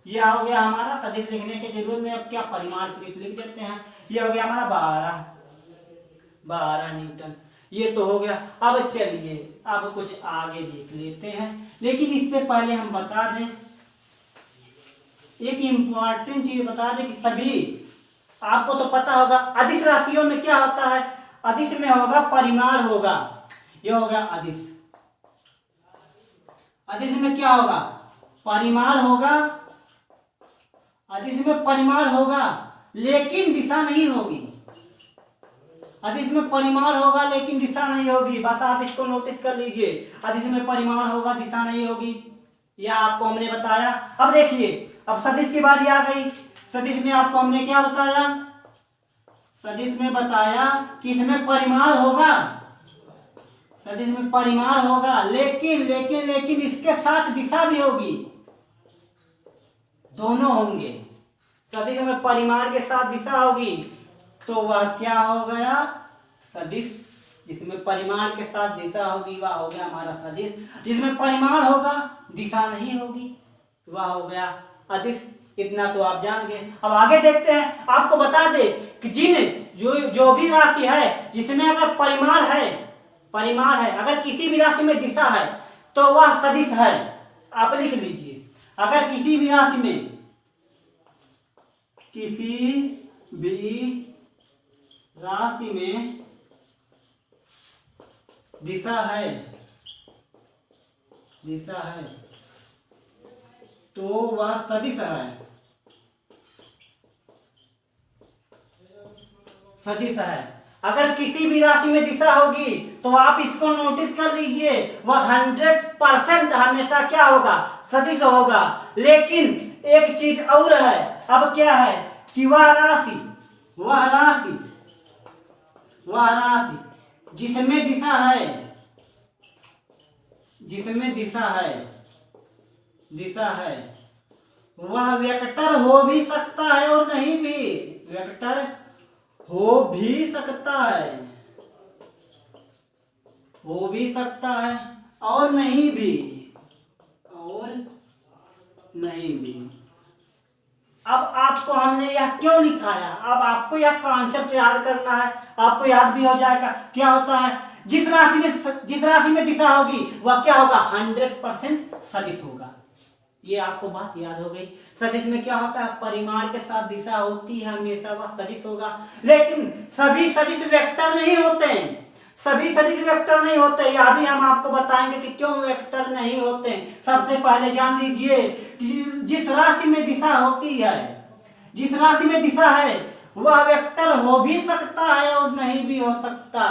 यह हो गया हमारा सदिश लिखने की जरूरत नहीं। अब क्या परिमाण सिर्फ लिख देते हैं, यह हो गया हमारा 12 न्यूटन, ये तो हो गया। अब चलिए अब कुछ आगे देख लेते हैं, लेकिन इससे पहले हम बता दें एक इम्पॉर्टेंट चीज बता दें कि सभी आपको तो पता होगा अदिश राशियों में क्या होता है, अदिश में होगा परिमाण होगा, ये हो गया अदिश। अदिश में क्या होगा, परिमाण होगा, अदिश में परिमाण होगा लेकिन दिशा नहीं होगी। अदिश में परिमाण होगा लेकिन दिशा नहीं होगी, बस आप इसको नोटिस कर लीजिए। अदिश में परिमाण होगा, दिशा नहीं होगी, यह आपको हमने बताया। अब देखिए, अब सदिश की बारी आ गई। सदिश में आपको हमने क्या बताया, सदिश में बताया कि इसमें परिमाण होगा, सदिश में परिमाण होगा लेकिन इसके साथ दिशा भी होगी, दोनों होंगे। सदिश में परिमाण के साथ दिशा होगी तो वह क्या हो गया, सदिश। जिसमें परिमाण के साथ दिशा होगी वह हो गया हमारा सदिश, जिसमें परिमाण होगा दिशा नहीं होगी वह हो गया अदिश। इतना तो आप जान गए। अब आगे देखते हैं, आपको बता दे कि जो भी राशि है जिसमें अगर परिमाण है, अगर किसी भी राशि में दिशा है तो वह सदिश है। आप लिख लीजिए, अगर किसी भी राशि में दिशा है तो वह सदिश है। अगर किसी भी राशि में दिशा होगी तो आप इसको नोटिस कर लीजिए, वह 100% हमेशा क्या होगा, सदिश होगा। लेकिन एक चीज और है, अब क्या है कि वह राशि जिसमें दिशा है वह वेक्टर हो भी सकता है और नहीं भी, वेक्टर हो भी सकता है और नहीं भी। अब आपको हमने यह क्यों लिखाया, अब आपको यह कॉन्सेप्ट याद करना है, आपको याद भी हो जाएगा। क्या होता है, जिस राशि में दिशा होगी वह क्या होगा, 100% सदिश होगा। ये आपको बात याद हो गई। सदिश में क्या होता है, परिमाण के साथ दिशा होती है, हमेशा वह सदिश होगा। लेकिन सभी सदिश वेक्टर नहीं होते, यह भी हम आपको बताएंगे कि क्यों वेक्टर नहीं होते। सबसे पहले जान लीजिए, जिस राशि में दिशा है वह वेक्टर हो भी सकता है और नहीं भी हो सकता,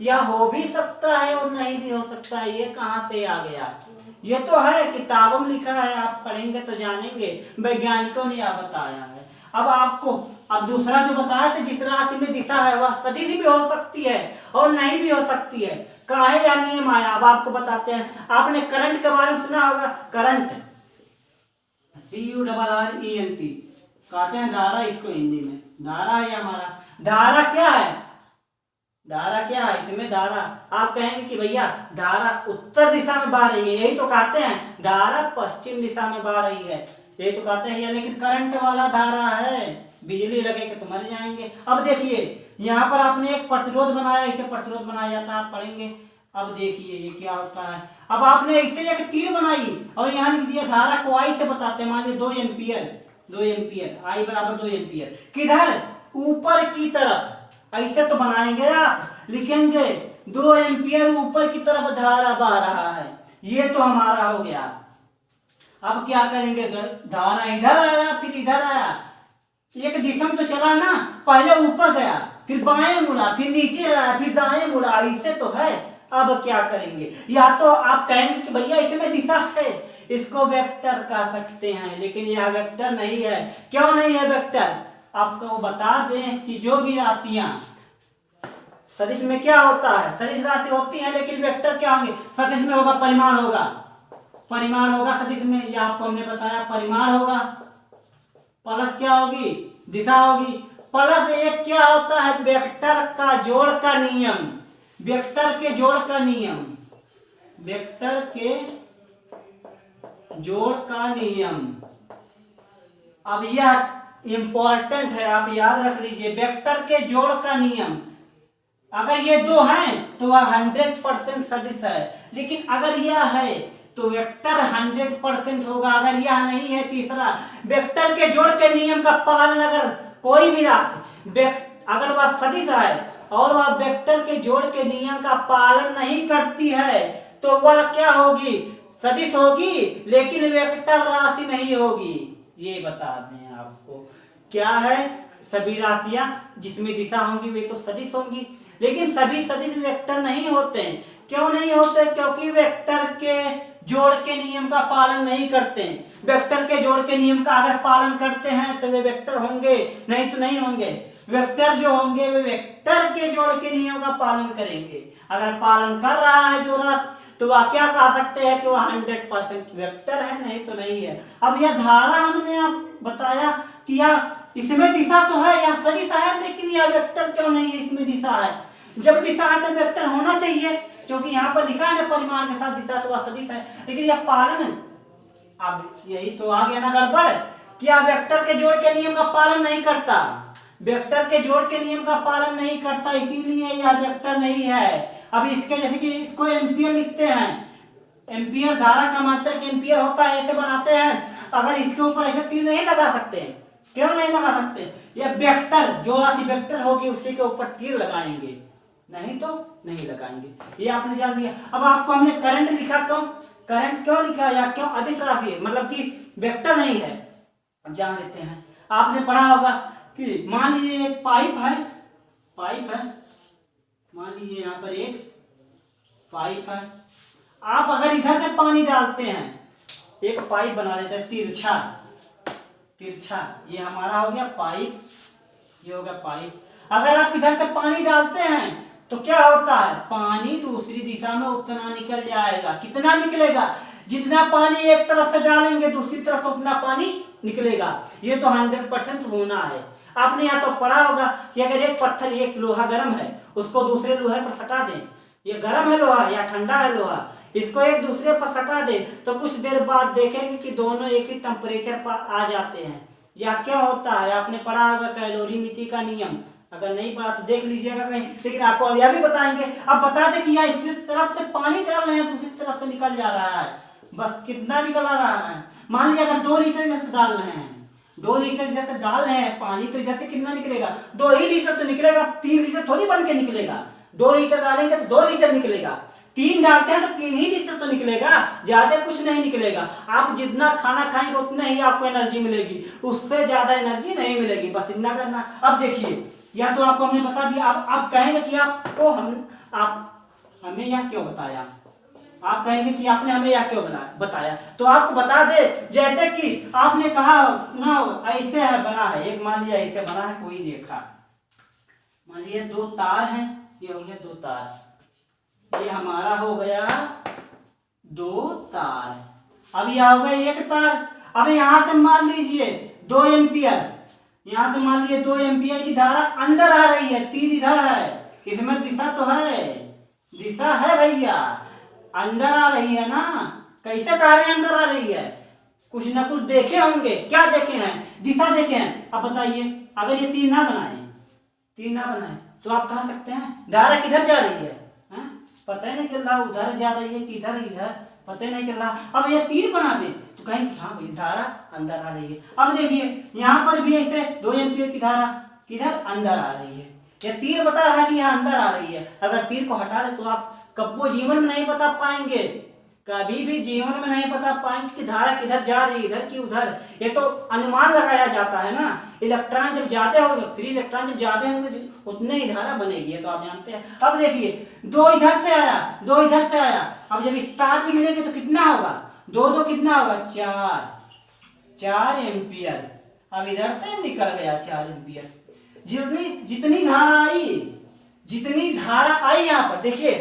या हो भी सकता है और नहीं भी हो सकता। ये कहाँ से आ गया, ये तो है किताबों में लिखा है, आप पढ़ेंगे तो जानेंगे, वैज्ञानिकों ने यह बताया है। अब आपको अब दूसरा जो बताया था, जिस राशि में दिशा है वह सदिश भी हो सकती है और नहीं भी हो सकती है। काहे या नियम आया, अब आपको बताते हैं। आपने करंट के बारे में सुना होगा, करंट CURRENT कहते हैं धारा, इसको हिंदी में धारा है हमारा। धारा क्या है, इसमें धारा आप कहेंगे कि भैया धारा उत्तर दिशा में बह रही है, यही तो कहते हैं। धारा पश्चिम दिशा में बह रही है, यही तो कहते हैं। लेकिन करंट वाला धारा है, बिजली लगेगा तो मर जाएंगे। अब देखिए, यहाँ पर आपने एक प्रतिरोध बनाया, इसे प्रतिरोध बनाया जाता है, आप पढ़ेंगे। अब देखिए ये क्या होता है। अब आपने इसे एक तीर बनाई और यहाँ लिख दिया धारा को I से बताते हैं, मान लीजिए 2 एम्पियर, I बराबर 2 एम्पियर। किधर, ऊपर की तरफ। ऐसे तो बनाएंगे, आप लिखेंगे 2 एम्पियर ऊपर की तरफ धारा बह रहा है। ये तो हमारा हो गया। अब क्या करेंगे, धारा इधर आया फिर इधर आया, एक दिशा में तो चला ना, पहले ऊपर गया फिर बाएं मुड़ा फिर नीचे आया फिर दाएं मुड़ा, इसे तो है। अब क्या करेंगे, या तो आप कहेंगे कि भैया इसमें दिशा है, इसको वेक्टर कह सकते हैं, लेकिन यह वेक्टर नहीं है। क्यों नहीं है वेक्टर, आपको बता दें कि जो भी राशियां सदिश में क्या होता है, सदिश राशि होती है, लेकिन वेक्टर क्या होंगे, सदिश में होगा परिमाण होगा, परिमाण होगा सदिश में, ये आपको हमने बताया परिमाण होगा, प्लस क्या होगी, दिशा होगी, प्लस एक क्या होता है, वेक्टर का जोड़ का नियम, वेक्टर के जोड़ का नियम, वेक्टर के जोड़ का नियम। अब यह इंपॉर्टेंट है, आप याद रख लीजिए, वेक्टर के जोड़ का नियम। अगर ये दो हैं तो वह 100% सदिश है, लेकिन अगर यह है तो वेक्टर 100% होगा। अगर यह नहीं है, तीसरा, वेक्टर के जोड़ के नियम का पालन अगर कोई भी राशि अगर वह सदिश है और वह वेक्टर के जोड़ के नियम का पालन नहीं करती है तो वह क्या होगी, सदिश होगी, लेकिन वेक्टर राशि नहीं होगी। ये बता दें आपको, क्या है, सभी राशियां जिसमें दिशा होंगी वे तो सदिश होंगी, लेकिन सभी सदिश वेक्टर नहीं होते हैं। क्यों नहीं होते, क्योंकि वेक्टर के जोड़ के नियम का पालन नहीं करते। वेक्टर के जोड़ के नियम का अगर पालन करते हैं तो वे वेक्टर होंगे, नहीं तो नहीं होंगे। वेक्टर जो होंगे वे वेक्टर के जोड़ के नियम का पालन करेंगे। अगर पालन कर रहा है जो राशि तो वह क्या कह सकते हैं कि वह 100% वेक्टर है, नहीं तो नहीं है। अब यह धारा हमने आप बताया कि यह इसमें दिशा तो है, यह सदिश है, लेकिन यह वेक्टर क्यों नहीं है, इसमें दिशा है। जब दिशा है तो वेक्टर होना चाहिए, क्योंकि यहाँ पर लिखा है ना परिमाण के साथ दिशा, तो वह सदिश है, लेकिन यह पालन, अब यही तो आ गया ना गड़बड़, कि यह वेक्टर के जोड़ के नियम का पालन नहीं करता, वेक्टर के जोड़ के नियम का पालन नहीं करता, इसीलिए यह वेक्टर नहीं है। अब इसके जैसे कि इसको एम्पियर लिखते हैं, एम्पियर धारा का मात्रक एम्पियर होता है, ऐसे बनाते हैं। अगर इसके ऊपर ऐसे तीर नहीं लगा सकते, क्यों नहीं लगा सकते, यह वेक्टर, जो राशि वेक्टर होगी उसी के ऊपर तीर लगाएंगे, नहीं तो नहीं लगाएंगे। ये आपने जान लिया। अब आपको हमने करंट लिखा, क्यों करंट क्यों लिखा, या क्यों अदिश राशि है, मतलब कि वेक्टर नहीं है। अब जान लेते हैं, आपने पढ़ा होगा कि मान लीजिए एक पाइप है, मान लीजिए यहाँ पर एक पाइप है, आप अगर इधर से पानी डालते हैं, एक पाइप बना देते हैं तिरछा, ये हमारा हो गया पाइप, ये हो गया पाइप। अगर आप इधर से पानी डालते हैं तो क्या होता है, पानी दूसरी दिशा में उतना निकल जाएगा। कितना निकलेगा, जितना पानी एक तरफ से डालेंगे दूसरी तरफ उतना पानी निकलेगा। ये तो 100% होना है। आपने या तो पढ़ा होगा कि अगर एक पत्थर, एक लोहा गर्म है, उसको दूसरे लोहे पर सटा दें, ये गर्म है लोहा या ठंडा है लोहा, इसको एक दूसरे पर सटा दे तो कुछ देर बाद देखेंगे कि दोनों एक ही टेम्परेचर पर आ जाते हैं। या क्या होता है, आपने पढ़ा होगा कैलोरीमीटर का नियम, अगर नहीं पढ़ा तो देख लीजिएगा कहीं, लेकिन आपको अब यह भी बताएंगे। अब बता दें कि यह इस तरफ से पानी डाल रहे हैं, दूसरी तरफ से निकल जा रहा है, बस कितना निकल आ रहा है। मान लीजिए अगर 2 लीटर जैसे डाल रहे हैं, 2 लीटर जैसे डाल रहे हैं पानी, तो इधर से कितना निकलेगा, 2 ही लीटर तो निकलेगा, 3 लीटर थोड़ी बन के निकलेगा। 2 लीटर डालेंगे तो 2 लीटर निकलेगा, 3 डालते हैं तो 3 ही लीटर तो निकलेगा, ज्यादा कुछ नहीं निकलेगा। आप जितना खाना खाएंगे उतना ही आपको एनर्जी मिलेगी, उससे ज्यादा एनर्जी नहीं मिलेगी, बस इतना करना। अब देखिए, या तो आपको हमने बता दिया, अब कहेंगे कि आपको हमें यह क्यों बताया, आप कहेंगे कि आपने हमें यह क्यों बताया, तो आपको बता दे, जैसे कि आपने कहा, सुना ऐसे है बना है, एक मान लिया ऐसे बना है कोई रेखा, मान लिया 2 तार हैं, ये हो गया 2 तार, ये हमारा हो गया 2 तार। अब यह हो गया 1 तार। अब यहां से मान लीजिए 2 एम्पियर, यहां से मान लीजिए 2 एम्पियर की धारा अंदर आ रही है, तीर इधर है, इसमें दिशा तो है, दिशा है भैया, अंदर आ रही है ना। कैसे कह रहे हैं अंदर आ रही है, कुछ ना कुछ देखे होंगे, क्या देखे हैं, दिशा देखे हैं। अब बताइए, अगर ये तीर ना बनाए तो आप कह सकते हैं धारा किधर जा रही है, पता ही नहीं चल रहा, उधर जा रही है कि इधर, पता ही नहीं चल रहा। अब ये तीर बना दे तो कहेंगे हाँ भाई धारा अंदर आ रही है। अब देखिए यहाँ पर भी ऐसे 2 एम्पियर की धारा किधर अंदर आ रही है, ये तीर बता रहा है कि यहाँ अंदर आ रही है। अगर तीर को हटा दे तो आप कब्बो जीवन में नहीं बता पाएंगे, कभी भी जीवन में नहीं बता पाएंगे कि धारा किधर जा रही है, इधर की उधर। ये तो अनुमान लगाया जाता है ना। इलेक्ट्रॉन जब ज्यादा होंगे, फ्री इलेक्ट्रॉन जब ज्यादा होंगे उतने ही धारा बनेगी, तो आप जानते हैं। अब देखिए दो इधर से आया, दो इधर से आया, अब जब स्टार भी मिलेंगे तो कितना होगा, दो दो कितना होगा, 4 एम्पियर। अब इधर से निकल गया 4 एम्पियर। जितनी धारा आई, जितनी धारा आई यहाँ पर देखिए,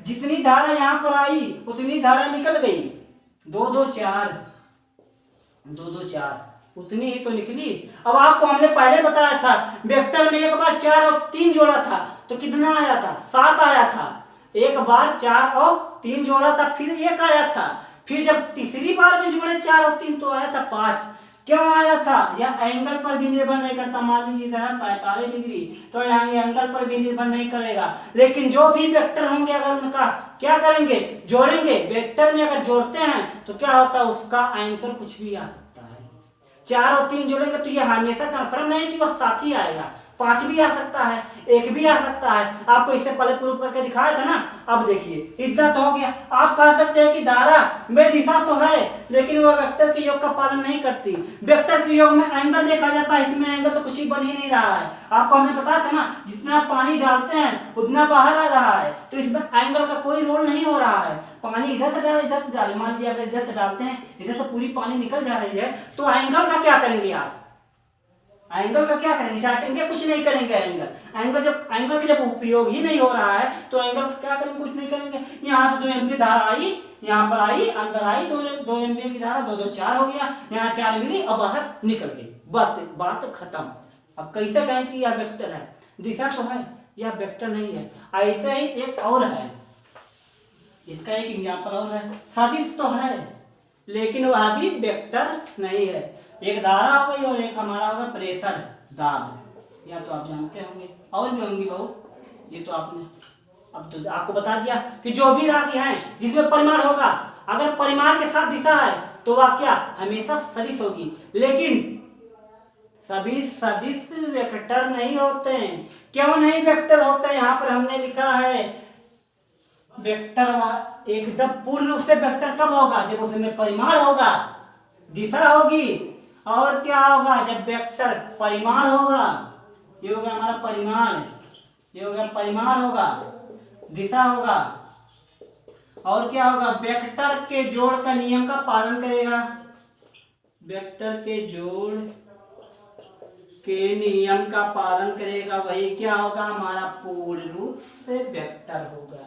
जितनी धारा यहाँ पर आई उतनी धारा निकल गई, 2 2 4, 2 2 4 उतनी ही तो निकली। अब आपको हमने पहले बताया था वेक्टर में एक बार 4 और 3 जोड़ा था तो कितना आया था, 7 आया था। एक बार 4 और 3 जोड़ा था, फिर 1 आया था, फिर जब तीसरी बार में जोड़े 4 और 3 तो आया था 5। क्यों आया था, यह एंगल पर भी निर्भर नहीं करता। मान लीजिए इधर 45 डिग्री, तो यहाँ एंगल पर भी निर्भर नहीं करेगा। लेकिन जो भी वेक्टर होंगे अगर उनका क्या करेंगे, जोड़ेंगे, वेक्टर में अगर जोड़ते हैं तो क्या होता है, उसका आंसर कुछ भी आ सकता है। 4 और 3 जोड़ेंगे तो ये हमेशा कंफर्म नहीं कि वह 7 ही आएगा, 5 भी आ सकता है, 1 भी आ सकता है। आपको इससे पहले प्रूव करके दिखाया था ना। अब देखिए इतना तो हो गया। आप कह सकते हैं कि धारा में दिशा तो है लेकिन वह वेक्टर के योग का पालन नहीं करती। वेक्टर के योग में एंगल देखा जाता है, इसमें एंगल तो कुछ ही बन ही नहीं रहा है। आपको हमने बताया था ना, जितना पानी डालते हैं उतना बाहर आ रहा है, तो इसमें एंगल का कोई रोल नहीं हो रहा है। पानी इधर से डाले इधर से डाले, मान लीजिए अगर इधर से डालते हैं, इधर से पूरी पानी निकल जा रही है, तो एंगल का क्या करेंगे आप, एंगल का क्या करेंगे, चाटेंगे, कुछ नहीं करेंगे। एंगल का जब उपयोग ही नहीं हो रहा है तो एंगल क्या करेंगे, कुछ नहीं करेंगे। यहाँ से 2 एम्पियर धारा आई, यहाँ पर आई, अंदर आई, 2 एम्पियर की धारा, 2 2 4 हो गया, यहाँ 4 मिली, अब बाहर निकल गई, बात खत्म। अब कैसे कहें कि यह वेक्टर है, दिशा तो है, यह वेक्टर नहीं है। ऐसे ही एक और है, इसका एक एग्जाम्पल और है, सदिश तो है लेकिन वह भी वेक्टर नहीं है। एक धारा हो गई और एक हमारा होगा प्रेशर, दाब, या तो आप जानते होंगे, और भी होंगी बहुत, ये तो आपने अब तो आपको बता दिया कि जो भी राशि है जिसमें परिमाण होगा, अगर परिमाण के साथ दिशा है तो वह क्या हमेशा सदिश होगी। लेकिन सभी सदिश वेक्टर नहीं होते हैं। क्यों नहीं वेक्टर होते, यहाँ पर हमने लिखा है वेक्टर एकदम पूर्ण रूप से वेक्टर कब होगा, जब उसमें परिमाण होगा, दिशा होगी, और क्या होगा, जब वेक्टर परिमाण होगा, ये होगा हमारा परिमाण, ये होगा परिमाण होगा, दिशा होगा, और क्या होगा, वेक्टर के जोड़ का नियम का पालन करेगा, वेक्टर के जोड़ के नियम का पालन करेगा, वही क्या होगा, हमारा पूर्ण रूप से वेक्टर होगा।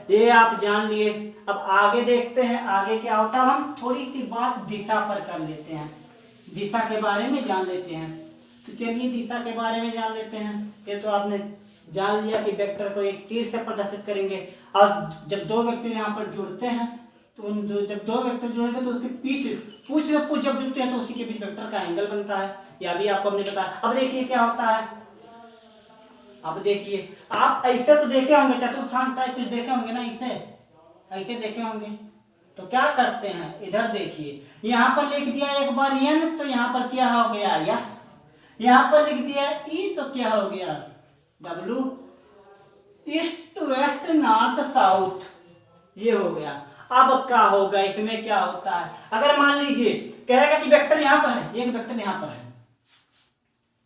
ये आप जान लिए। अब आगे देखते हैं आगे क्या होता है। हम थोड़ी सी बात दिशा पर कर लेते हैं, दिशा के बारे में जान लेते हैं। तो चलिए दिशा के बारे में जान लेते हैं। ये तो आपने जान लिया कि वेक्टर को एक तीर से प्रदर्शित करेंगे, और जब 2 वेक्टर यहाँ पर जुड़ते हैं तो जब 2 वेक्टर जुड़ेंगे तो उसके पूछ जब जुड़ते हैं तो उसी के बीच वेक्टर का एंगल बनता है। यह भी आपको हमने बताया। अब देखिए क्या होता है, अब देखिए आप ऐसे तो देखे होंगे, चतुर्थांश टाइप कुछ देखे होंगे ना, ऐसे देखे होंगे। तो क्या करते हैं, इधर देखिए, यहाँ पर लिख दिया एक बार n, तो यहाँ पर क्या हो गया यस, यहाँ पर लिख दिया ई, तो क्या हो गया W, east west north south, ये हो गया। अब क्या होगा, इसमें क्या होता है, अगर मान लीजिए कहेगा कि वेक्टर यहाँ पर है, एक वेक्टर यहाँ पर है,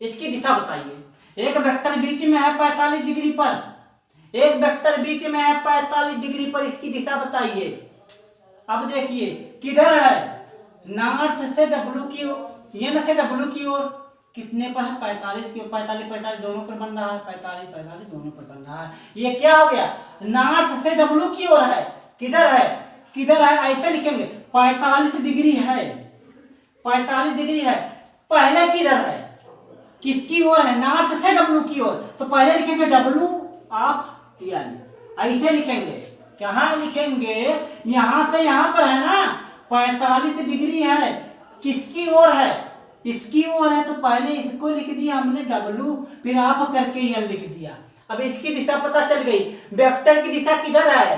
इसकी दिशा बताइए। एक वेक्टर बीच में है 45 डिग्री पर, एक वेक्टर बीच में है 45 डिग्री पर, इसकी दिशा बताइए। अब देखिए किधर है, नॉर्थ से W की ओर, n से W की ओर, कितने पर है 45 की ओर, 45 दोनों पर बन रहा है, 45 दोनों पर बन रहा है। ये क्या हो गया, नॉर्थ से W की ओर है, किधर है, ऐसे लिखेंगे 45 डिग्री है, 45 डिग्री है। पहले किधर है, किसकी ओर है, नॉर्थ से W की ओर, तो पहले लिखेंगे W ऑफ n, ऐसे लिखेंगे। कहाँ लिखेंगे, यहां से यहां पर है ना, 45 डिग्री है, किसकी ओर है, इसकी ओर है, तो पहले इसको लिख दिया हमने W, फिर आप करके n लिख दिया। अब इसकी दिशा पता चल गई, वेक्टर की दिशा किधर है,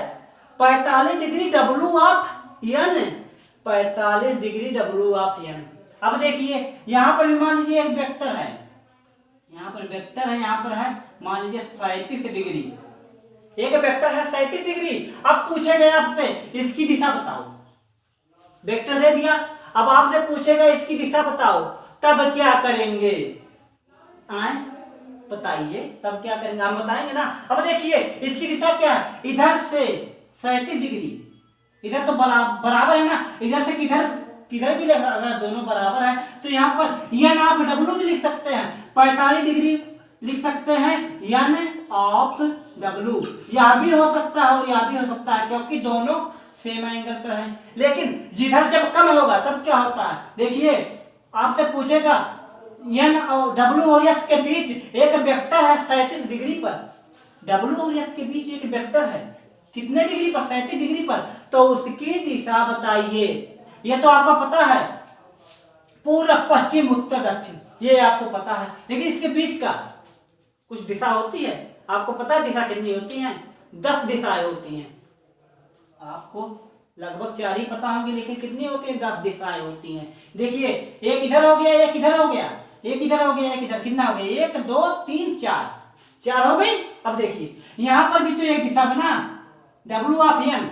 45 degree W of n, 45 degree W of n। अब देखिए यहां पर भी मान लीजिए एक वेक्टर है, यहाँ पर वेक्टर है, यहाँ पर है मान लीजिए 37 डिग्री, एक वेक्टर है 37 डिग्री। अब पूछेगा आपसे इसकी दिशा बताओ, वेक्टर दे दिया, अब आपसे पूछेगा इसकी दिशा बताओ, तब क्या करेंगे? आए बताइए, तब क्या करेंगे? हम बताएंगे ना। अब देखिए इसकी दिशा क्या है, इधर से 37 डिग्री, इधर तो बराबर है ना, इधर से किधर किधर भी लिख, अगर दोनों बराबर है तो यहाँ पर यन ऑफ डब्ल्यू भी लिख सकते हैं, 45 डिग्री लिख सकते हैं यन ऑफ डब्ल्यू, यह भी हो सकता है और यह भी हो सकता है, क्योंकि दोनों सेम एंगल पर हैं। लेकिन जिधर जब कम होगा तब क्या होता है, देखिए आपसे पूछेगा एन और डब्ल्यू और एस के बीच एक वेक्टर है 37 डिग्री पर, डब्ल्यू और एस के बीच एक वेक्टर है कितने डिग्री पर, 37 डिग्री पर, तो उसकी दिशा बताइए। ये तो आपको पता है पूर्व पश्चिम उत्तर दक्षिण, ये आपको पता है, लेकिन इसके बीच का कुछ दिशा होती है, आपको पता है दिशा कितनी होती है? 10 दिशाएं होती हैं, आपको लगभग 4 ही पता होंगी, लेकिन कितनी होती है? 10 दिशाएं होती हैं। देखिए एक इधर हो गया, एक इधर हो गया, एक इधर हो गया, एक इधर, कितना हो गया? 1 2 3 4, 4 हो गई। अब देखिए यहां पर भी तो एक दिशा बना, डब्ल्यू ऑफ एन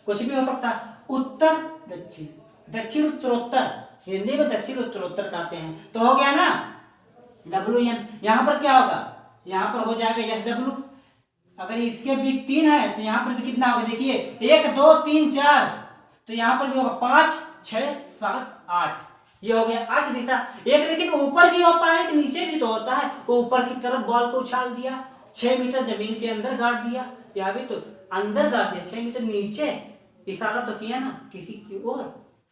कुछ भी हो सकता है, उत्तर दक्षिण, दक्षिण उत्तरोत्तर, हिंदी में दक्षिण उत्तरोत्तर कहते हैं, तो हो गया ना डब्ल्यू एन। यहां पर क्या होगा, यहां पर हो जाएगा एस डब्ल्यू। अगर इसके बीच 3 है तो यहाँ पर भी कितना होगा, देखिए 1 2 3 4, तो यहाँ पर भी होगा 5 6 7 8, ये हो गया 8 दिशा। एक लेकिन ऊपर भी होता है, एक नीचे भी तो होता है, ऊपर की तरफ बॉल को उछाल दिया, 6 मीटर जमीन के अंदर गाड़ दिया, या भी तो अंदर गाड़ दिया, 6 मीटर नीचे, इशारा तो किया ना किसी की ओर।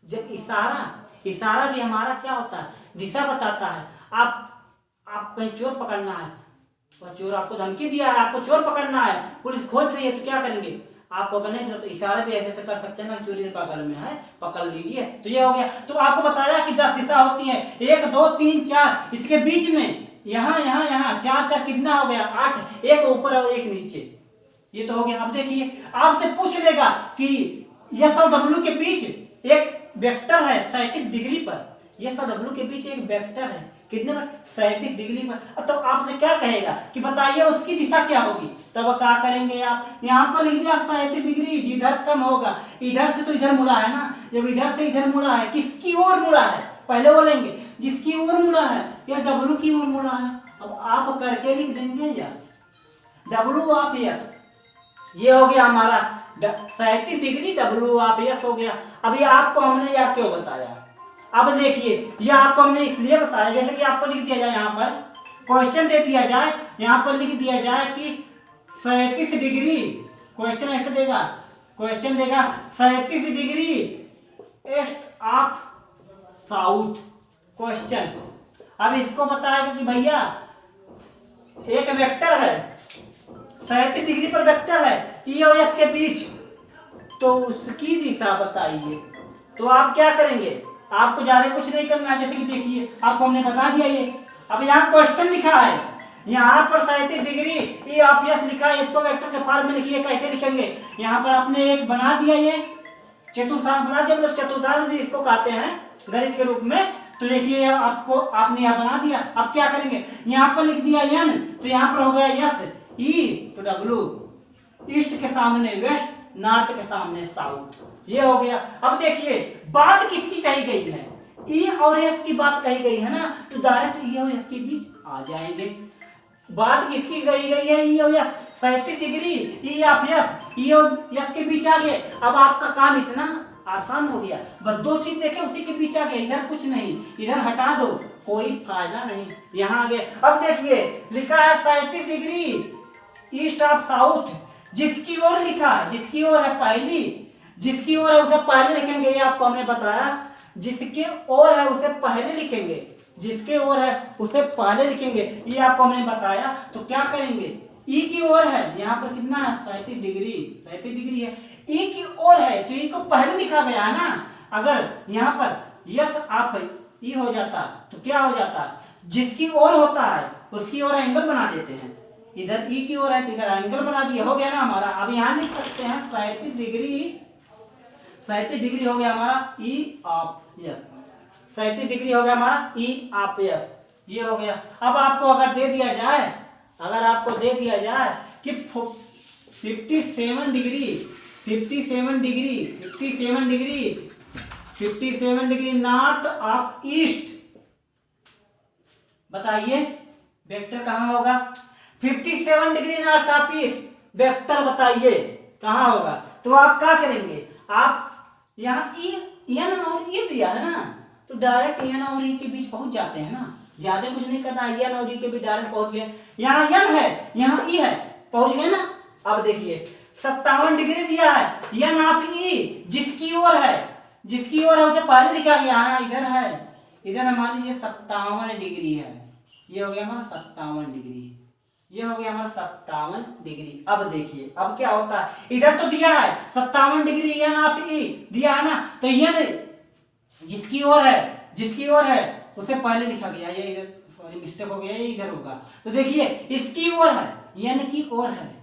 जब इशारा भी हमारा क्या होता है, दिशा बताता है। आप कहीं चोर पकड़ना है, वह चोर आपको धमकी दिया है, आपको चोर पकड़ना है, पुलिस खोज रही है, तो क्या करेंगे? आपको अगर नहीं तो इशारा भी ऐसे कर सकते हैं ना, चोरी पकड़ में है, पकड़ लीजिए, तो ये हो गया। तो आपको बताया कि 10 दिशा होती है, 1 2 3 4, इसके बीच में यहाँ यहाँ यहाँ 4 4 कितना हो गया? 8, एक ऊपर और एक नीचे, ये तो हो गया। अब देखिए आपसे पूछ लेगा कि एस और डब्ल्यू के बीच एक वेक्टर है 37 डिग्री पर, एस और डब्ल्यू के बीच एक वेक्टर है कितने पर? 37 डिग्री पर। तो आपसे क्या कहेगा कि बताइए उसकी दिशा क्या होगी, तब क्या करेंगे आप? यहाँ पर लिख दिया 37 डिग्री, जिधर कम होगा, इधर से तो इधर मुड़ा है ना, जब इधर से इधर मुड़ा है, किसकी ओर मुड़ा है पहले बोलेंगे, जिसकी ओर मुड़ा है या डब्ल्यू की ओर मुड़ा है। अब आप करके लिख देंगे या डब्ल्यू ऑफ एस, ये हो गया हमारा 37 डिग्री, डब्ल्यू ऑफ एस हो गया। अभी आपको हमने यह क्यों बताया? अब देखिए यह आपको हमने इसलिए बताया, जैसे कि आपको लिख दिया जाए, यहाँ पर क्वेश्चन दे दिया जाए, यहाँ पर लिख दिया जाए कि 37 डिग्री, क्वेश्चन ऐसे देगा, क्वेश्चन देगा 37 degree east of south question. अब इसको बताएगा कि भैया एक वेक्टर है 37 डिग्री पर, वेक्टर है ई और एस के बीच, तो उसकी दिशा बताइए। तो आप क्या करेंगे, आपको ज्यादा कुछ नहीं करना, जैसे कि देखिए आपको हमने बता दिया ये। अब यहाँ क्वेश्चन लिखा है, यहाँ पर 37 डिग्री ई ऑफ एस लिखा है, इसको वेक्टर के फॉर्म में लिखिए, कैसे लिखेंगे? यहाँ पर आपने एक बना दिया, ये चतुर्थांश बना दिया, मतलब चतुर्थांश भी इसको कहते हैं गणित के रूप में। तो देखिए आपको आपने यहाँ बना दिया। अब क्या करेंगे, यहाँ पर लिख दिया एन, तो यहाँ पर हो गया एस, ई तो डब्ल्यू, ईस्ट के सामने वेस्ट, नॉर्थ के सामने साउथ, ये हो गया। अब देखिए बात किसकी कही गई है, ई और एस की बात कही गई है ना, तो डायरेक्ट ई और एस के बीच आ जाएंगे। बात किसकी कही गई है, ई और S, 37 degree E of S, E और एस के बीच आ गए। अब आपका काम इतना आसान हो गया, बस 2 चीज देखे उसी के बीच आ गए, इधर कुछ नहीं, इधर हटा दो, कोई फायदा नहीं, यहाँ आ गए। अब देखिए लिखा है 37 डिग्री ईस्ट ऑफ साउथ, जिसकी ओर लिखा, जिसकी ओर है पहली, जिसकी ओर है उसे पहले लिखेंगे, ये आपको हमने बताया, जिसके ओर है उसे पहले लिखेंगे, जिसके ओर है उसे पहले लिखेंगे, ये आपको हमने बताया। तो क्या करेंगे, ई की ओर है, यहाँ पर कितना है 37 डिग्री, 37 डिग्री है, ई की ओर है तो ई को पहले लिखा गया है ना। अगर यहाँ पर यस आप ई हो जाता तो क्या हो जाता, जिसकी ओर होता है उसकी ओर एंगल बना देते हैं, इधर ई की ओर है तो इधर एंगल बना दिया, हो गया ना हमारा। अब यहाँ लिख सकते हैं 37 डिग्री, 37 डिग्री हो गया हमारा ई ऑफ एस, 37 डिग्री हो गया हमारा ई ऑफ एस, ये हो गया। अब आपको अगर दे दिया जाए, अगर आपको दे दिया जाए कि 57 degree 57 degree 57 degree 57 degree north of east, बताइए वेक्टर कहाँ होगा? 57 degree north of east, vector बताइए कहाँ होगा? तो आप क्या करेंगे, आप यहाँ एन और ई दिया है ना, तो डायरेक्ट एन और ई के बीच पहुंच जाते हैं ना, ज्यादा कुछ नहीं करना, एन और ई के बीच डायरेक्ट पहुंच गए। यहाँ एन है, यहाँ ई है, पहुंच गए ना। अब देखिए 57 डिग्री दिया है, एन ऑफ ई जिसकी ओर है, जिसकी ओर है उसे पहले लिखा गया है, इधर है, इधर मान लीजिए 57 डिग्री है, ये हो गया हमारा 57 डिग्री, ये हो गया हमारा 57 डिग्री। अब देखिए अब क्या होता है, इधर तो दिया है 57 डिग्री एन ऑफ ई दिया है ना, तो एन जिसकी ओर है, जिसकी ओर है उसे पहले लिखा गया, ये इधर सॉरी मिस्टेक हो गया, ये इधर होगा। तो देखिए इसकी ओर है, एन की ओर है,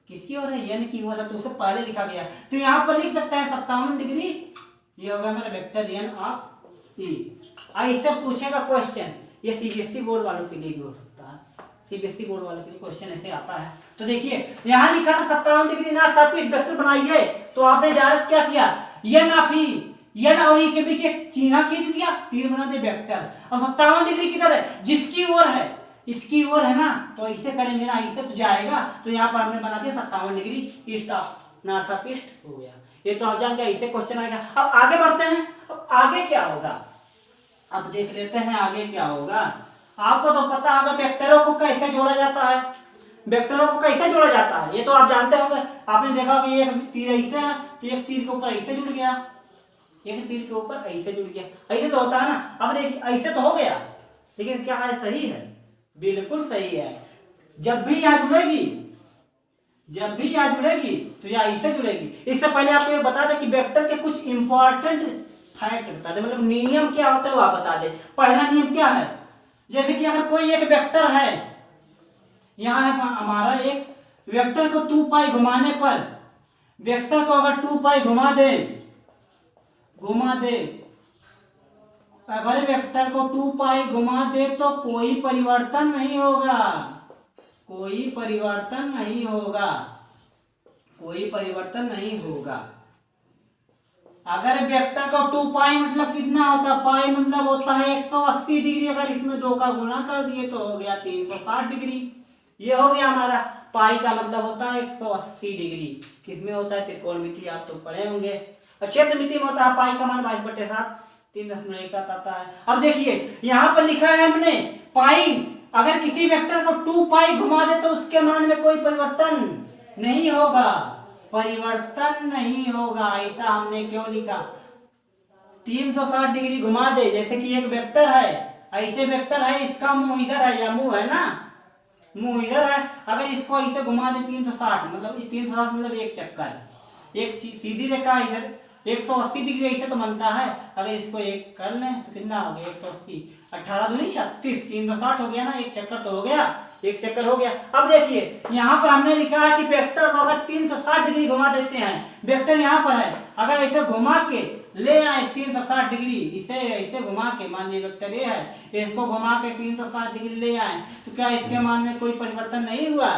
किसकी ओर है? एन की ओर है, तो उसे पहले लिखा गया, तो यहाँ पर लिख सकते हैं 57 डिग्री, ये होगा हमारा वेक्टर एन ऑफ ई। इससे पूछेगा क्वेश्चन, ये सीबीएसई बोर्ड वालों के लिए भी हो सकता है, सीबीएसई बोर्ड वालों के लिए क्वेश्चन ऐसे आता है। तो देखिए यहाँ लिखा था 57 degree north of east, vector बनाइए, तो आपने डायरेक्ट क्या किया, एन ऑफ ई, एन और ई के बीच एक चिन्ह खींच दिया, तीर बना दे वेक्टर। और 57 डिग्री किधर है? जिसकी ओर है, इसकी ओर है ना, तो इसे करेंगे ना, इसे तो जाएगा, तो यहाँ पर हमने बना दिया 57 degree east of north of east हो गया। ये तो आप जानते हैं, इसे क्वेश्चन आएगा। अब आगे बढ़ते हैं, अब आगे क्या होगा, अब देख लेते हैं आगे क्या होगा। आपको तो पता होगा वेक्टरों को कैसे जोड़ा जाता है, वेक्टरों को कैसे जोड़ा जाता है, ये तो आप जानते होंगे, आपने देखा कि एक तीर ऐसे है, तो एक तीर के ऊपर ऐसे जुड़ गया, एक तीर के ऊपर ऐसे जुड़ गया, ऐसे तो होता है ना। अब देखिए ऐसे तो हो गया, लेकिन क्या है, सही है, बिल्कुल सही है। जब भी यहाँ जुड़ेगी, जब भी यहाँ जुड़ेगी तो यहाँ ऐसे जुड़ेगी। इससे पहले आपको ये बता दें कि वेक्टर के कुछ इंपॉर्टेंट फैक्ट बता दे, मतलब नियम क्या होता है वो आप बता दे। पहला नियम क्या है, जैसे कि अगर कोई एक वेक्टर है, यहाँ है हमारा एक वेक्टर को 2 पाई घुमाने पर, वेक्टर को अगर 2 पाई घुमा दे, अगर वेक्टर को 2 पाई घुमा दे तो कोई परिवर्तन नहीं होगा, कोई परिवर्तन नहीं होगा, कोई परिवर्तन नहीं होगा। अगर वेक्टर को 2 पाई मतलब कितना होता है, पाई मतलब होता है 180 डिग्री, अगर इसमें 2 का गुना कर दिए तो हो गया 360 डिग्री। ये हो गया हमारा, पाई का मतलब होता है 180 डिग्री, किसमें होता है, त्रिकोणमिति आप तो पढ़े होंगे। क्षेत्रमिति में होता है पाई का मान 22/7, 3.17 आता है। अब देखिए यहाँ पर लिखा है हमने पाई, अगर किसी वेक्टर को 2 पाई घुमा दे तो उसके मान में कोई परिवर्तन नहीं होगा, परिवर्तन नहीं होगा। ऐसा हमने क्यों लिखा, 360 डिग्री घुमा दे, जैसे कि एक वेक्टर है, ऐसे वेक्टर है, इसका मुंह इधर है, या मुंह है ना, मुंह इधर है, अगर इसको ऐसे घुमा दे 360 मतलब 360 मतलब एक चक्कर, एक सीधी रेखा इधर 180 डिग्री ऐसे तो बनता है, अगर इसको एक कर लें तो कितना हो गया 180, 18 दूनी 36, 360 हो गया ना, एक चक्कर तो हो गया, एक चक्कर हो गया। अब देखिए यहाँ पर हमने लिखा है कि वेक्टर को अगर 360 डिग्री घुमा देते हैं, वेक्टर यहाँ पर है, अगर ऐसे घुमा के ले आए 360 डिग्री, इसे ऐसे घुमा के, मान लीजिए वेक्टर ये है, इसको घुमा के 360 डिग्री ले आए, तो क्या इसके मान में कोई परिवर्तन नहीं हुआ,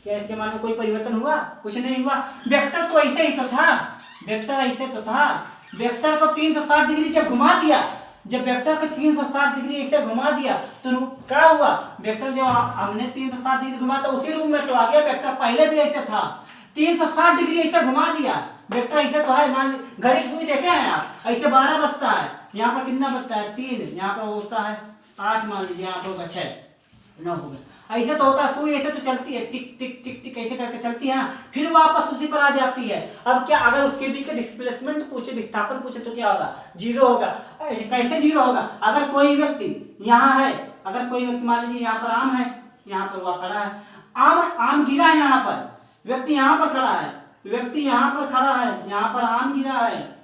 क्या इसके मान में कोई परिवर्तन हुआ, कुछ नहीं हुआ। वेक्टर तो ऐसे ही तो था, वेक्टर ऐसे तो था, वेक्टर को 360 डिग्री जब घुमा दिया, जब वेक्टर को 360 डिग्री ऐसे घुमा दिया तो क्या हुआ, वेक्टर जब हमने 360 डिग्री घुमा तो उसी रूप में तो आ गया, वेक्टर पहले भी ऐसे था, 360 डिग्री ऐसे घुमा दिया, वेक्टर ऐसे तो है, मान घड़ी की सुई देखे हैं आप, ऐसे 12 बजता है, यहाँ पर कितना बजता है 3, यहाँ पर होता है 8, मान लीजिए यहाँ पर होगा 6, 9 हो गया, ऐसे तो होता है, सुई ऐसे तो चलती है, टिक टिक टिक टिक ऐसे करके चलती है ना, फिर वापस उसी पर आ जाती है। अब क्या, अगर उसके बीच का डिस्प्लेसमेंट पूछे, विस्थापन पूछे तो क्या होगा, 0 होगा। कैसे 0 होगा, अगर कोई व्यक्ति यहाँ है, अगर कोई व्यक्ति मान लीजिए यहाँ पर आम है, यहाँ पर वह खड़ा है, आम गिरा है, यहाँ पर व्यक्ति यहाँ पर खड़ा है, व्यक्ति यहाँ पर खड़ा है, यहाँ पर आम गिरा है,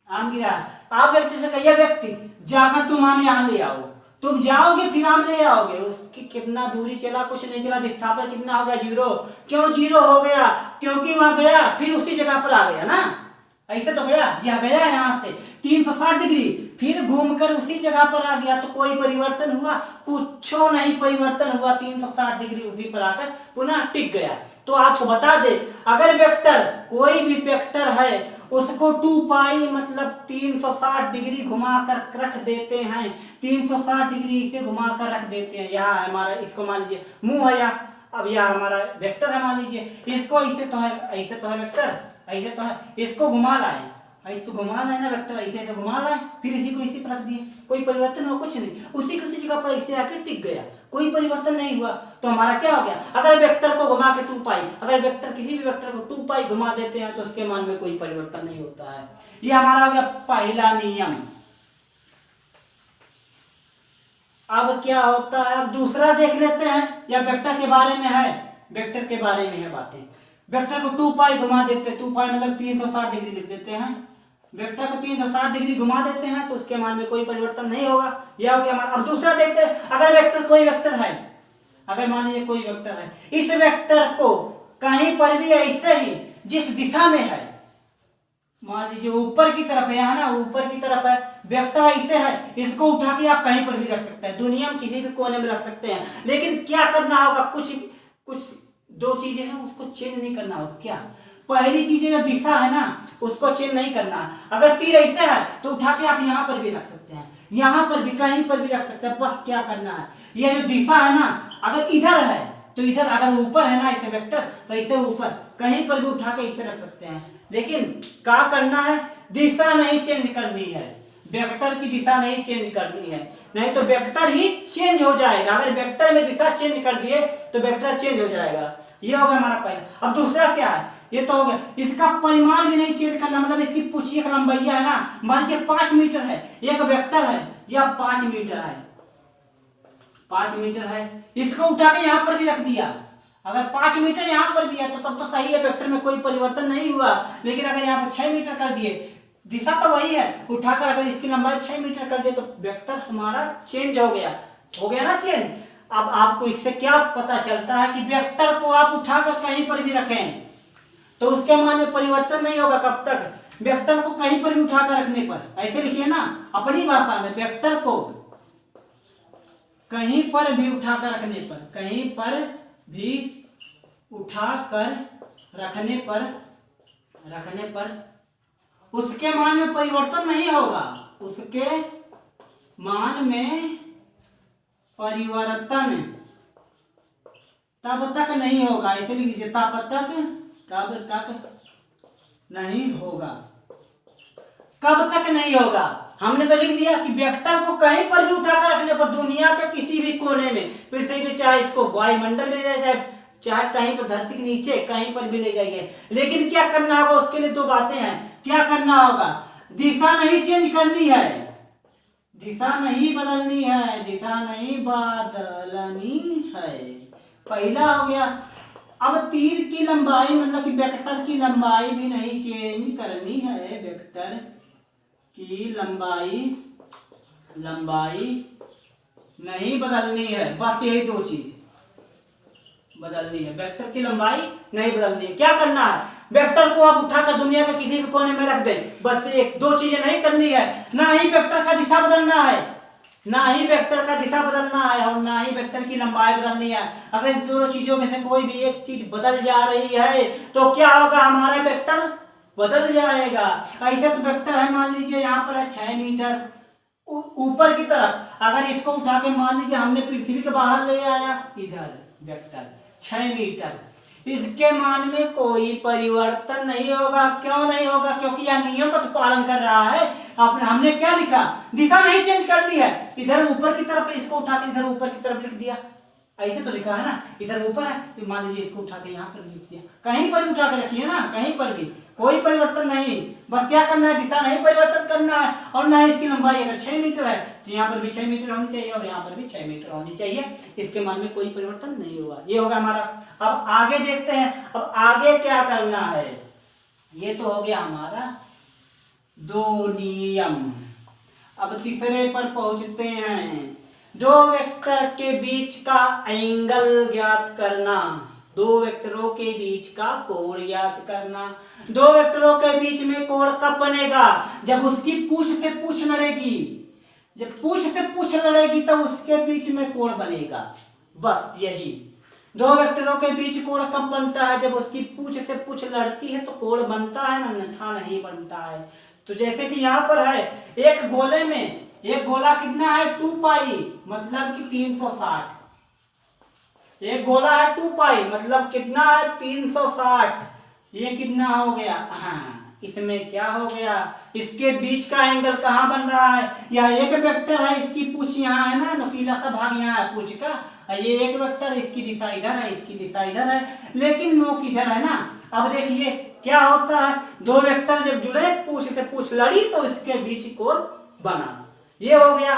आम गिरा है, आप व्यक्ति से कहिए व्यक्ति जाकर तुम आम यहाँ ले आओ, तुम जाओगे फिर आम ले आओगे, उसकी कितना दूरी चला, कुछ नहीं चला, विस्थापन कितना हो गया 0। क्यों 0 हो गया, क्योंकि वहां गया फिर उसी जगह पर आ गया ना, ऐसे तो गया, यह गया यहाँ से 360 डिग्री, फिर घूमकर उसी जगह पर आ गया, तो कोई परिवर्तन हुआ? कुछ नहीं परिवर्तन हुआ, 360 डिग्री उसी पर आकर पुनः टिक गया। तो आपको बता दे, अगर वेक्टर, कोई भी वेक्टर है, उसको 2 पाई मतलब 360 डिग्री घुमाकर रख देते हैं, 360 डिग्री इसे घुमाकर रख देते हैं। यहाँ हमारा, इसको मान लीजिए मुंह है, या अब यह हमारा वेक्टर है मान लीजिए, इसको ऐसे तो है, ऐसे तो है वेक्टर, ऐसे तो है, इसको घुमा लाए, ऐसे घुमाना है ना वेक्टर, ऐसे ऐसे घुमा लाए, फिर इसी को इसी पर रख दिए, कोई परिवर्तन हुआ? कुछ नहीं, उसी की उसी जगह पर ऐसे आके टिक गया, कोई परिवर्तन नहीं हुआ। तो हमारा क्या हो गया? अगर वेक्टर को घुमा के 2 पाई, अगर वेक्टर किसी भी वेक्टर को 2 पाई घुमा देते हैं तो उसके मान में कोई परिवर्तन नहीं होता है। ये हमारा हो गया पहला नियम। अब क्या होता है, अब दूसरा देख लेते हैं, या वेक्टर के बारे में है, वेक्टर के बारे में है बातें। वेक्टर को 2 पाई घुमा देते हैं, 2 पाई मतलब 360 डिग्री लिख देते हैं, वेक्टर को 360 डिग्री घुमा देते हैं तो उसके मान में कोई परिवर्तन नहीं होगा। यह हो गया हमारा। अब दूसरा देखते हैं, अगर वेक्टर, कोई वेक्टर है, अगर मान लीजिए कोई वेक्टर है, इस वेक्टर को कहीं पर भी ऐसे ही जिस दिशा में है, मान लीजिए ऊपर की तरफ है, यहाँ ना ऊपर की तरफ है, वेक्टर ऐसे है, इसको उठा के आप कहीं पर भी रख सकते हैं, दुनिया में किसी भी कोने में रख सकते हैं। लेकिन क्या करना होगा, कुछ 2 चीजें हैं, उसको चेंज नहीं करना होगा। क्या? पहली चीज जो दिशा है ना, उसको चेंज नहीं करना। अगर तीर ऐसे है तो उठा के आप यहाँ पर भी रख सकते हैं, यहाँ पर भी, कहीं पर भी रख सकते हैं। बस क्या करना है, यह जो दिशा है ना, अगर इधर है तो इधर, अगर ऊपर है ना इसे वेक्टर, तो इसे ऊपर कहीं पर भी उठा के इसे रख सकते हैं। लेकिन क्या करना है, दिशा नहीं चेंज करनी है, वेक्टर की दिशा नहीं चेंज करनी है, नहीं तो वेक्टर ही चेंज हो जाएगा। अगर वेक्टर में दिशा चेंज कर दिए तो वेक्टर चेंज हो जाएगा। ये हो गया हमारा पहला। अब दूसरा क्या है, ये तो हो गया, इसका परिमाण भी नहीं चेंज करना, मतलब इसकी पूछिए लंबाई है ना, मान लीजिए 5 मीटर है, एक वेक्टर है, या 5 मीटर है, 5 मीटर है, इसको उठा के यहाँ पर भी रख दिया। अगर 5 मीटर यहाँ पर भी है तो तब तो सही है, वेक्टर में कोई परिवर्तन नहीं हुआ। लेकिन अगर यहाँ पर 6 मीटर कर दिए, दिशा तो वही है, उठाकर अगर इसकी लंबाई 6 मीटर कर दिए तो वेक्टर हमारा चेंज हो गया, ना चेंज। अब आपको इससे क्या पता चलता है कि वेक्टर को आप उठाकर कहीं पर भी रखें तो उसके मान में परिवर्तन नहीं होगा। कब तक? वेक्टर को कहीं पर भी उठाकर रखने पर। ऐसे लिखिए ना अपनी भाषा में, वेक्टर को कहीं पर भी उठाकर रखने पर, कहीं पर भी उठाकर रखने पर उसके मान में परिवर्तन नहीं होगा, उसके मान में परिवर्तन तब तक नहीं होगा। ऐसे लिख दीजिए, तब तक नहीं होगा। कब तक नहीं होगा? हमने तो लिख दिया कि वेक्टर को कहीं पर भी उठाकर रखने पर, दुनिया के किसी भी कोने में, पृथ्वी पे, चाहे इसको वायुमंडल में ले जाए, चाहे कहीं पर धरती के नीचे कहीं पर भी ले जाइए। लेकिन क्या करना होगा, उसके लिए 2 बातें हैं। क्या करना होगा? दिशा नहीं चेंज करनी है, दिशा नहीं बदलनी है, दिशा नहीं बदलनी है। पहला हो गया। अब तीर की लंबाई मतलब कि वेक्टर की लंबाई भी नहीं चेंज करनी है, वेक्टर की लंबाई नहीं बदलनी है। बस यही 2 चीज बदलनी है, वेक्टर की लंबाई नहीं बदलनी है। क्या करना है, वेक्टर को आप उठाकर दुनिया के किसी भी कोने में रख दे, बस 1-2 चीजें नहीं करनी है। ना ही वेक्टर का दिशा बदलना है, ना ही वेक्टर का दिशा बदलना है, और ना ही वेक्टर की लंबाई बदलनी है। अगर इन दोनों चीजों में से कोई भी एक चीज बदल जा रही है तो क्या होगा, हमारा वेक्टर बदल जाएगा। ऐसे तो वेक्टर है, मान लीजिए यहाँ पर है 6 मीटर ऊपर की तरफ, अगर इसको उठा के मान लीजिए हमने पृथ्वी के बाहर ले आया, इधर वेक्टर 6 मीटर, इसके मान में कोई परिवर्तन नहीं होगा। क्यों नहीं होगा? क्योंकि यह नियम का तो पालन कर रहा है। हमने क्या लिखा, दिशा नहीं चेंज करनी है, इधर ऊपर की तरफ, इसको उठा के इधर ऊपर की तरफ लिख दिया। ऐसे तो लिखा है ना, इधर ऊपर है तो मान लीजिए इसको उठा के यहाँ पर लिख दिया। कहीं पर भी उठा के रखिए ना, कहीं पर भी कोई परिवर्तन नहीं। बस क्या करना है, दिशा नहीं परिवर्तन करना है, और ना इसकी लंबाई अगर 6 मीटर है तो यहाँ पर भी 6 मीटर होनी चाहिए, और यहाँ पर भी 6 मीटर होनी चाहिए। इसके मान में कोई परिवर्तन नहीं होगा। ये होगा हमारा। अब आगे देखते हैं, अब आगे क्या करना है। ये तो हो गया हमारा 2 नियम। अब तीसरे पर पहुंचते हैं, 2 वेक्टर के बीच का एंगल ज्ञात करना। दो वेक्टरों के बीच का कोण याद करना। दो वेक्टरों के बीच में कोण कब बनेगा? जब उसकी पूछ से पूछ लड़ेगी। जब पूछ से पूछ लड़ेगी तब उसके बीच में कोण बनेगा। बस यही। दो वेक्टरों के बीच कोण कब बनता है? जब उसकी पूछ से पूछ लड़ती है तो कोण बनता है, अन्यथा नहीं बनता है। तो जैसे कि यहाँ पर है एक गोले में, एक गोला कितना है 2 पाई, मतलब कि 360। एक गोला है 2 पाई मतलब कितना है 360। ये कितना हो गया? हाँ, इसमें क्या हो गया? इसके बीच का एंगल कहाँ बन रहा है? यह एक वेक्टर है, इसकी पूछ यहाँ है ना, नुकीला सा भाग यहाँ है पूछ का। ये एक वेक्टर, इसकी दिशा इधर है, इसकी दिशा इधर है, लेकिन नोक इधर है ना। अब देखिए क्या होता है, दो वेक्टर जब जुड़े, पूछ से पूछ लड़ी तो इसके बीच कोण बना। ये हो गया।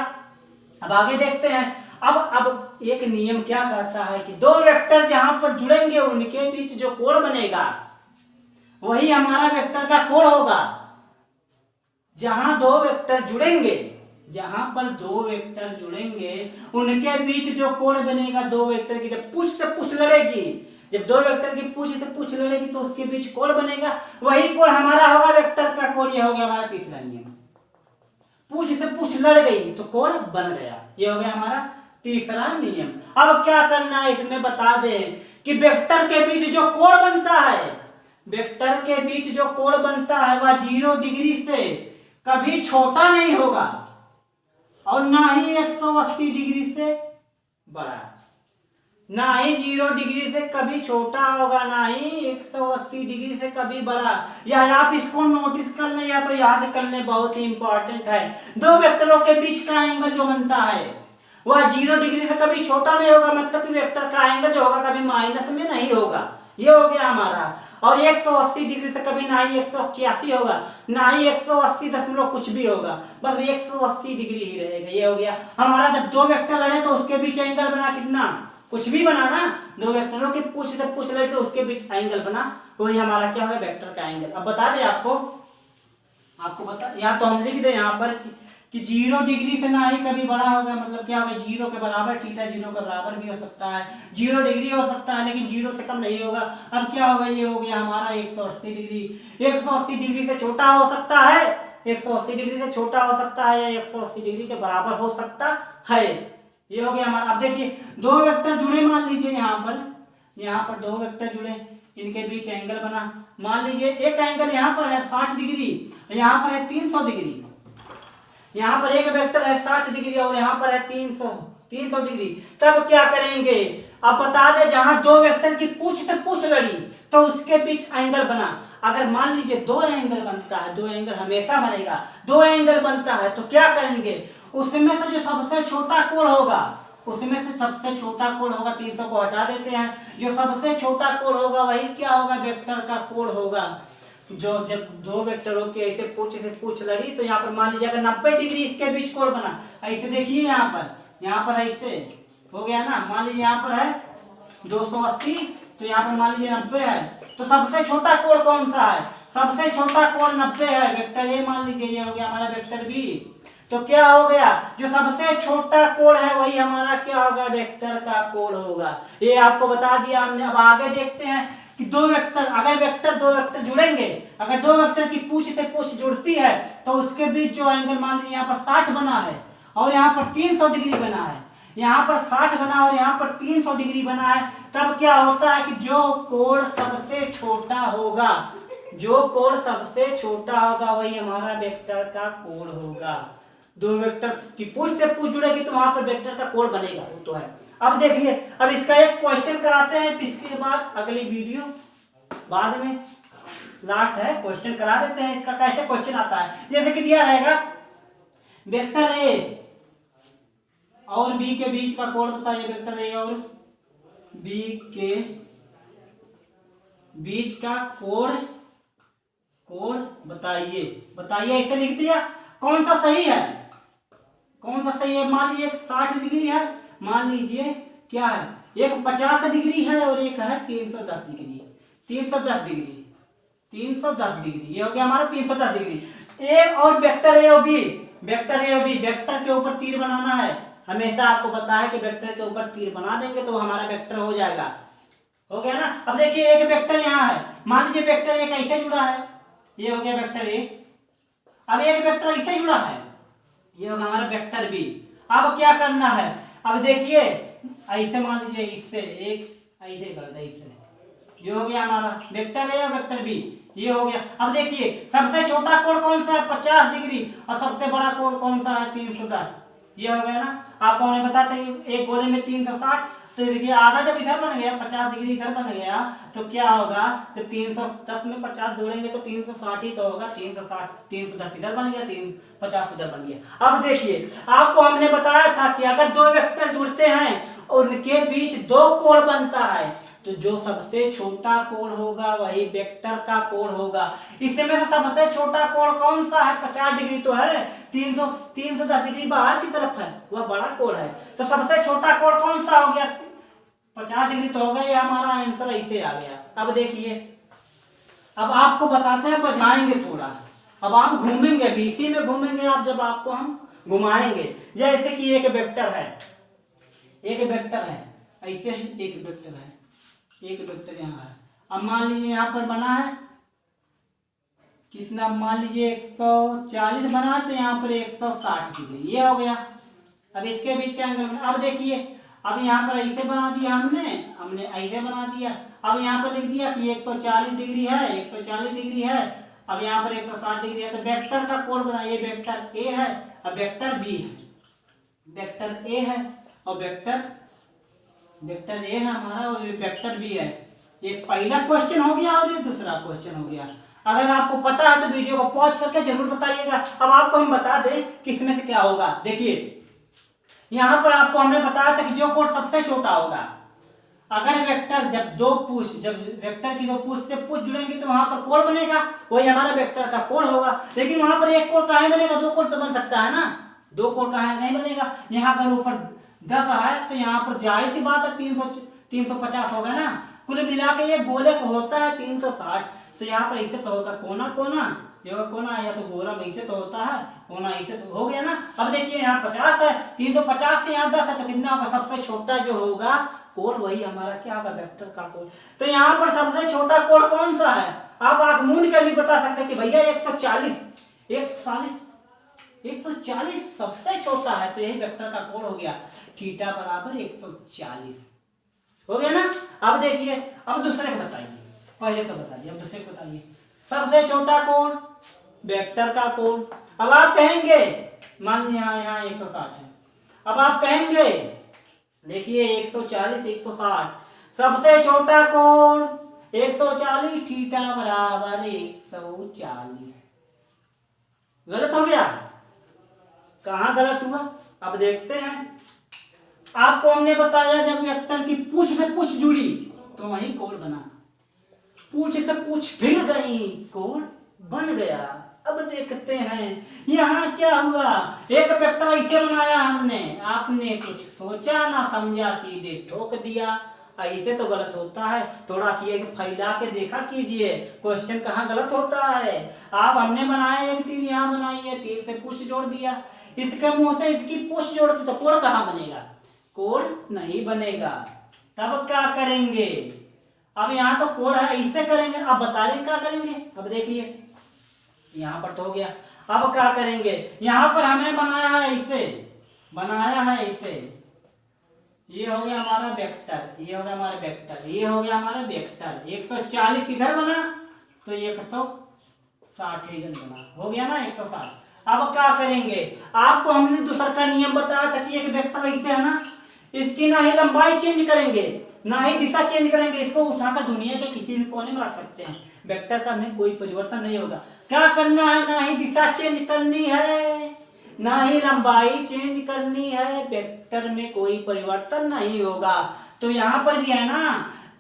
अब आगे देखते हैं। अब एक नियम क्या कहता है कि दो वेक्टर जहां पर जुड़ेंगे उनके बीच जो कोण बनेगा वही हमारा वेक्टर का कोण होगा। जहां दो वेक्टर जुड़ेंगे, जहां पर दो वेक्टर जुड़ेंगे उनके बीच जो कोण बनेगा, दो वेक्टर की जब पूछ से पूछ लड़ेगी, जब दो वेक्टर की पूछ से पूछ लड़ेगी तो उसके बीच कोण बनेगा, वही कोण हमारा होगा वेक्टर का कोण। यह हो गया हमारा तीसरा नियम। पूछ से पूछ लड़ गई तो कोण बन गया। ये हो गया हमारा तीसरा नियम। अब क्या करना है इसमें बता दे कि वेक्टर के बीच जो कोण बनता है, वेक्टर के बीच जो कोण बनता है वह 0 डिग्री से कभी छोटा नहीं होगा और ना ही 180 डिग्री से बड़ा। ना ही 0 डिग्री से कभी छोटा होगा, ना ही 180 डिग्री से कभी बड़ा। या आप इसको नोटिस कर लें या तो याद कर लें, बहुत ही इंपॉर्टेंट है। दो वेक्टरों के बीच का एंगल जो बनता है वह 0 डिग्री से कभी छोटा नहीं होगा, मतलब कि वेक्टर का एंगल जो होगा कभी माइनस में नहीं होगा। ये हो गया हमारा। और 180 डिग्री से कभी ना ही 181 होगा, ना ही 180 दशमलव कुछ भी होगा, बस 180 डिग्री ही रहेगा। ये हो गया हमारा। जब दो वेक्टर लड़े तो उसके बीच एंगल बना कितना, कुछ भी बना ना, दो वेक्टरों के पूछ से पूछ लड़े तो उसके बीच एंगल बना, वही हमारा क्या होगा वेक्टर का एंगल। अब बता दें आपको बता, या तो हम लिख दें यहाँ पर कि 0 डिग्री से ना ही कभी बड़ा होगा, मतलब क्या होगा 0 के बराबर, थीटा 0 के बराबर भी हो सकता है, 0 डिग्री हो सकता है लेकिन 0 से कम नहीं होगा। अब क्या होगा, ये हो गया हमारा 180 डिग्री। 180 डिग्री से छोटा हो सकता है, 180 डिग्री से छोटा हो सकता है या 180 डिग्री के बराबर हो सकता है। ये हो गया हमारा। अब देखिए दो वेक्टर जुड़े, मान लीजिए यहाँ पर दो वेक्टर जुड़े, इनके बीच एंगल बना। मान लीजिए एक एंगल यहाँ पर है 60 डिग्री, यहाँ पर है 300 डिग्री। यहाँ पर एक वेक्टर है 60 डिग्री और यहाँ पर है 300 डिग्री। तब क्या करेंगे, अब बता दे जहां दो वेक्टर की पूछ से पूछ लड़ी तो उसके बीच एंगल बना। अगर मान लीजिए दो एंगल बनता है, दो एंगल हमेशा बनेगा, दो एंगल बनता है तो क्या करेंगे, उसमें से जो सबसे छोटा कोण होगा, उसमें से सबसे छोटा कोण होगा, 300 को हटा देते हैं, जो सबसे छोटा कोण होगा वही क्या होगा, वेक्टर का कोण होगा। जो जब दो वेक्टरों के ऐसे पूछ से पूछ लड़ी तो यहाँ पर मान लीजिए अगर 90 डिग्री इसके बीच कोण बना, ऐसे देखिए यहाँ पर ऐसे हो गया ना, मान लीजिए यहाँ पर है 280 तो यहाँ पर मान लीजिए 90 है, तो सबसे छोटा कोण कौन सा है, सबसे छोटा कोण 90 है। वेक्टर ए मान लीजिए, ये हो गया हमारा वेक्टर बी। तो क्या हो गया, जो सबसे छोटा कोण है वही हमारा क्या होगा, वेक्टर का कोण होगा। ये आपको बता दिया हमने। अब आगे देखते हैं कि दो वेक्टर, अगर दो वेक्टर जुड़ेंगे, अगर दो वेक्टर की पूछ से पूछ जुड़ती है तो उसके बीच जो एंगल, मान लीजिए यहाँ पर 60 बना है और यहाँ पर 300 डिग्री बना है, यहाँ पर 60 बना और यहाँ पर 300 डिग्री बना है, तब क्या होता है कि जो कोण सबसे छोटा होगा, जो कोण सबसे छोटा होगा वही हमारा वेक्टर का कोण होगा। दो वेक्टर की पूछ से पूछ जुड़ेगी तो वहां पर वेक्टर का कोण बनेगा, वो तो है। अब देखिए, अब इसका एक क्वेश्चन कराते हैं, फिर इसके बाद अगली वीडियो बाद में लास्ट है, क्वेश्चन करा देते हैं। इसका कैसे क्वेश्चन आता है, जैसे कि दिया रहेगा वेक्टर ए और बी के बीच का कोण बताइए, वेक्टर ए और बी के बीच का कोण बताइए ऐसे लिख दिया। कौन सा सही है, कौन सा सही है, मान लीजिए 60 डिग्री है, मान लीजिए क्या है, एक 50 डिग्री है और एक है 310 डिग्री, 310 डिग्री, ये हो गया हमारा 310 डिग्री। ए और वेक्टर ए और बी, वेक्टर के ऊपर तीर बनाना है। हमेशा आपको पता है कि वेक्टर के ऊपर तीर बना देंगे तो हमारा वेक्टर हो जाएगा। हो गया ना। अब देखिए एक वेक्टर यहाँ है, मान लीजिए वेक्टर एक ऐसे जुड़ा है, ये हो गया वेक्टर ए। अब एक वेक्टर ऐसे जुड़ा है, ये होगा हमारा वेक्टर बी। अब क्या करना है, अब देखिए ऐसे मान लीजिए इससे एक ऐसे कर दे, इससे ये हो गया हमारा वेक्टर ए और वेक्टर बी, ये हो गया। अब देखिए सबसे छोटा कोण कौन सा है 50 डिग्री, और सबसे बड़ा कोण कौन सा है 310, ये हो गया ना। आपको हमने बताया था एक गोले में 360, तो देखिए आधा जब इधर बन गया 50 डिग्री इधर बन गया, तो क्या होगा, तो 310 में 50 जोड़ेंगे तो 360 ही तो होगा। 360 310 इधर बन गया, 350 उधर बन गया। अब देखिए आपको हमने बताया था कि अगर दो वेक्टर जुड़ते हैं उनके बीच दो कोण बनता है, तो जो सबसे छोटा कोण होगा वही वेक्टर का कोण होगा। इसमें से सबसे छोटा कोण कौन सा है, 50 डिग्री तो है, 310 डिग्री बाहर की तरफ है, वह बड़ा कोण है। तो सबसे छोटा कोण कौन सा हो गया, 50 डिग्री तो हो गया, ये हमारा आंसर ऐसे आ गया। अब देखिए अब आपको बताते हैं, बजाएंगे थोड़ा। अब आप घूमेंगे बीसी में घूमेंगे आप, जब आपको हम घुमाएंगे, जैसे कि एक वेक्टर है, एक वेक्टर है ऐसे ही, एक वेक्टर है, एक वेक्टर यहाँ है। अब मान लीजिए यहाँ पर बना है कितना, मान लीजिए 140 बना है, तो यहाँ पर 160 डिग्री, ये हो गया। अब इसके बीच का एंगल बना, अब देखिए अब यहाँ पर ऐसे बना दिया हमने ऐसे बना दिया। अब यहाँ पर लिख दिया कि 140 डिग्री है, 140 डिग्री है। अब यहाँ पर 160 डिग्री है, तो वेक्टर का कोण बनाइए, वेक्टर ए है, अब वेक्टर बी है, वेक्टर ए है और वेक्टर ए है हमारा, और वेक्टर बी है। ये पहला क्वेश्चन हो गया और ये दूसरा क्वेश्चन हो गया। अगर आपको पता है तो वीडियो को पॉज करके जरूर बताइएगा। अब आपको हम बता दें कि इसमें से क्या होगा। देखिए यहाँ पर आपको हमने बताया था कि जो कोण सबसे छोटा होगा, अगर वेक्टर जब वेक्टर की दो पूछ से पूछ जुड़ेंगे तो वहां पर कोण बनेगा, वही हमारा वेक्टर का कोण होगा। लेकिन वहां पर एक कोण काहे बनेगा, दो कोण तो बन सकता है ना, दो कोण काहे नहीं बनेगा। यहाँ पर ऊपर 10 है तो यहाँ पर जाहिर सी बात है 350 होगा ना। कुल मिला के ये गोले को होता है 360, तो यहाँ पर ऐसे तो होगा कोना कोना, ये कोना, या तो गोला ऐसे तो होता है, कोना ऐसे तो हो गया ना। अब देखिए यहाँ 50 है, 350 से यहाँ 10 है, तो कितना होगा, सबसे छोटा जो होगा कोण वही हमारा क्या होगा, वेक्टर का कोण। तो यहाँ पर सबसे छोटा कोण कौन सा है, आप आंख मूंद कर भी बता सकते हैं कि भैया 140 सबसे छोटा है, तो यही वेक्टर का कोण हो गया, थीटा बराबर 140 हो गया ना। अब देखिए अब दूसरे को बताइए, पहले तो बताइए, अब दूसरे को बताइए। सबसे छोटा कोण वेक्टर का कोण। अब आप कहेंगे मान लीजिए यहाँ 160 है, अब आप कहेंगे देखिए 140 160 सबसे छोटा कोण 140, थीटा बराबर 140। गलत हो गया, कहाँ गलत हुआ अब देखते हैं। आपको हमने बताया जब वेक्टर की पूछ से पूछ जुड़ी तो वही कोण बना, पूछ से पूछ फिर गई कोण बन गया। अब देखते हैं यहाँ क्या हुआ, एक वेक्टर ऐसे बनाया हमने, आपने कुछ सोचा ना समझा, सीधे ठोक दिया। ऐसे तो गलत होता है, थोड़ा किए फैला के देखा कीजिए क्वेश्चन कहाँ गलत होता है। आप हमने बनाया एक तीर यहाँ बनाई है, तीर से पूछ जोड़ दिया, इसके मुंह से इसकी पूछ जोड़ दी, तो कोण कहाँ बनेगा, कोण नहीं बनेगा। तब क्या करेंगे, अब यहाँ तो कोण है ऐसे करेंगे, अब बता रहे क्या करेंगे। अब देखिए यहाँ पर तो हो गया, अब क्या करेंगे, यहाँ पर हमने बनाया है ऐसे, बनाया है ऐसे, ये हो गया हमारा वेक्टर, ये हो गया हमारा वेक्टर, ये हो गया हमारा वेक्टर। 140 इधर बना तो 160 इधर बना, हो गया ना 160। अब क्या करेंगे, आपको हमने दूसरा का नियम बताया था कि एक वेक्टर ऐसे है ना, इसकी ना ही लंबाई चेंज करेंगे ना ही दिशा चेंज करेंगे, इसको उठाकर दुनिया के किसी भी कोने में रख सकते हैं, वेक्टर का में कोई परिवर्तन नहीं होगा। क्या करना है, ना ही दिशा चेंज करनी है ना ही लंबाई चेंज करनी है, वेक्टर में कोई परिवर्तन नहीं होगा। तो यहाँ पर भी है ना,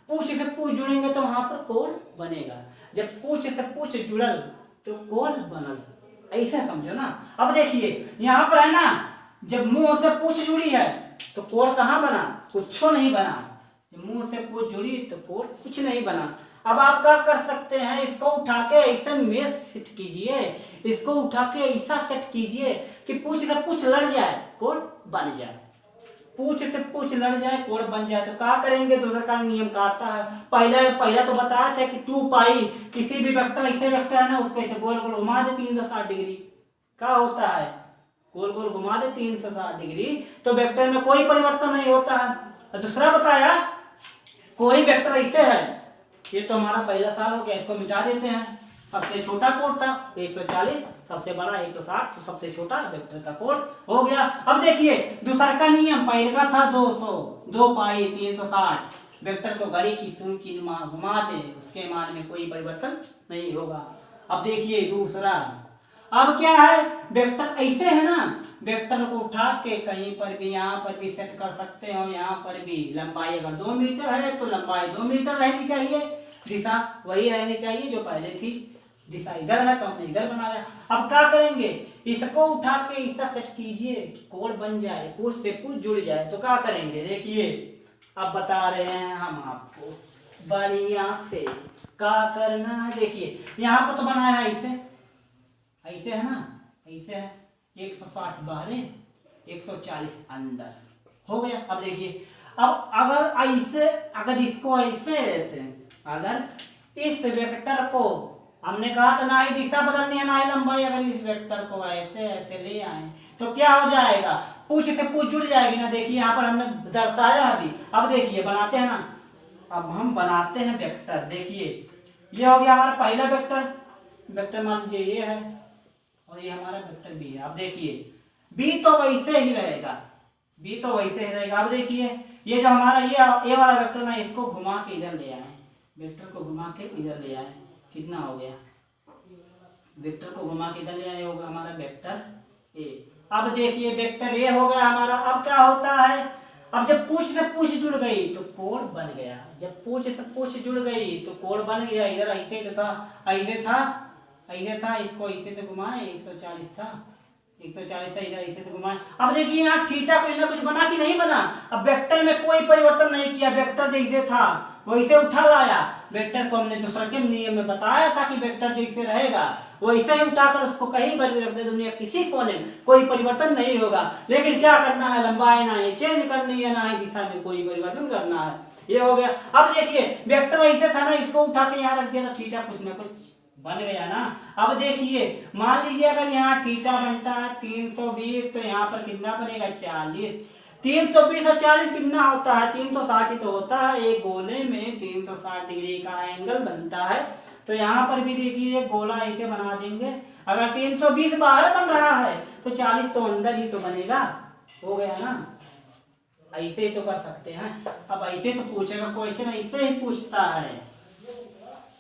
पूछ से पूछ जुड़ेंगे तो वहां पर कोण बनेगा, जब पूछ से पूछ जुड़ल तो कोण बनल, ऐसे समझो ना। अब देखिए यहाँ पर है ना, जब मुंह से पूछ जुड़ी है तो कोण कहाँ बना, कुछ नहीं बना, जब मुंह से पूछ जुड़ी तो कोण कुछ नहीं बना। अब आप क्या कर सकते हैं, इसको उठा के ऐसा में सेट कीजिए, इसको उठा के ऐसा सेट कीजिए कि पूछ से पूछ लड़ जाए, कोण बन जाए। पूछ से पूछ लड़ जाए कोण बन जाए तो क्या करेंगे? दूसरा का नियम का आता है। पहला तो बताया था कि 2 पाई किसी भी वेक्टर ऐसे वेक्टर है ना उसको ऐसे गोल गोल घुमा दे 360 डिग्री, क्या होता है? गोल गोल घुमा दे 360 डिग्री तो वेक्टर में कोई परिवर्तन नहीं होता है। और दूसरा बताया कोई वेक्टर ऐसे है, ये तो हमारा पहला साल हो गया, इसको मिटा देते हैं। सबसे छोटा कोण था 140, सबसे बड़ा 160, तो सबसे छोटा वेक्टर का कोण हो गया। अब देखिए दूसरा का नियम, पहले का था 200, 2 पाई 360, वेक्टर को घड़ी की सुई की घुमा दे उसके मान में कोई परिवर्तन नहीं होगा। अब देखिए दूसरा, अब क्या है? वेक्टर ऐसे है ना, वेक्टर को उठा के कहीं पर भी यहाँ पर भी सेट कर सकते हो, यहाँ पर भी लंबाई अगर 2 मीटर है तो लंबाई 2 मीटर रहनी चाहिए, दिशा वही रहनी चाहिए जो पहले थी। दिशा इधर है तो हमने इधर बनाया। अब क्या करेंगे? इसको उठा के इसका सेट कीजिए कि कोण बन जाए, पूछ से पूछ जुड़ जाए, तो क्या करेंगे? देखिए अब बता रहे हैं हम आपको बढ़िया से क्या करना है। देखिए यहाँ पर तो बनाया है ऐसे है ना, ऐसे है 160 बाहर 140 अंदर हो गया। अब देखिए अब अगर इसको ऐसे अगर इस वेक्टर को हमने कहा था ना ही दिशा बदलनी है ना ही लंबाई, अगर इस वेक्टर को ऐसे ले आए तो क्या हो जाएगा? पूछ से पूछ जुड़ जाएगी ना। देखिए यहाँ पर हमने दर्शाया अभी। अब देखिए बनाते हैं ना, अब हम बनाते हैं वेक्टर। देखिए ये हो गया हमारा पहला वेक्टर मान लीजिए ये है और ये हमारा वेक्टर बी है। अब देखिए बी तो वैसे ही रहेगा, अब देखिए ये जो हमारा ये वाला वेक्टर ना, इसको घुमा के इधर ले आए, वेक्टर को घुमा के इधर ले आए, कितना हो गया? वेक्टर को घुमा के इधर ले आए होगा हमारा वेक्टर ए। अब देखिए वेक्टर ए हो गया हमारा। अब क्या होता है? अब जब पूछ से पूछ जुड़ गई तो कोण बन गया, जब पूछ से पूछ जुड़ गई तो कोण बन गया। इधर ऐसे था, इसको ऐसे से घुमाए 140 था, 140 था, इधर ऐसे से घुमाए। अब देखिए यहाँ थीटा कोई ना कुछ बना कि नहीं बना? अब वेक्टर में कोई परिवर्तन नहीं किया, वेक्टर जैसे था वैसे उठा लाया। वेक्टर को हमने दूसरा के नियम में बताया था कि वेक्टर जैसे रहेगा वैसे ही उठाकर उसको कहीं पर भी रख दे, दुनिया किसी कोने में कोई परिवर्तन नहीं होगा। लेकिन क्या करना है? लंबाई ना ही चेंज करनी है ना ही दिशा में कोई परिवर्तन करना है। ये हो गया। अब देखिए वेक्टर ऐसे था ना, इसको उठा के यहाँ रख दिया तो थीटा कुछ ना कुछ बन गया ना। अब देखिए मान लीजिए अगर यहाँ थीटा बनता है 320 तो यहाँ पर कितना बनेगा? 40। 320 और 40 कितना होता है? 360 ही तो होता है। एक गोले में 360 डिग्री का एंगल बनता है। तो यहाँ पर भी देखिए गोला ऐसे बना देंगे। अगर 320 बाहर बन रहा है तो 40 तो अंदर ही तो बनेगा। हो गया ना, ऐसे ही तो कर सकते हैं। अब ऐसे तो पूछेगा क्वेश्चन, ऐसे ही पूछता है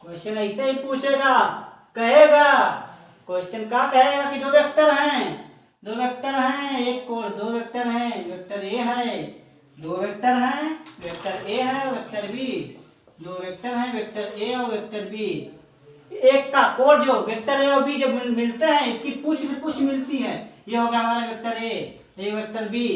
क्वेश्चन, ऐसे ही पूछेगा, कहेगा क्वेश्चन क्या कहेगा कि दो वेक्टर हैं, एक कोण, दो वेक्टर हैं, वेक्टर ए है, दो वेक्टर हैं, वेक्टर ए है, वेक्टर बी, दो वेक्टर हैं, वेक्टर ए और वेक्टर बी। एक का कोण जो वेक्टर ए और बी जब मिलते हैं, इसकी पूछ से पूछ मिलती है, ये हो गया हमारा वेक्टर ए, ये वेक्टर बी।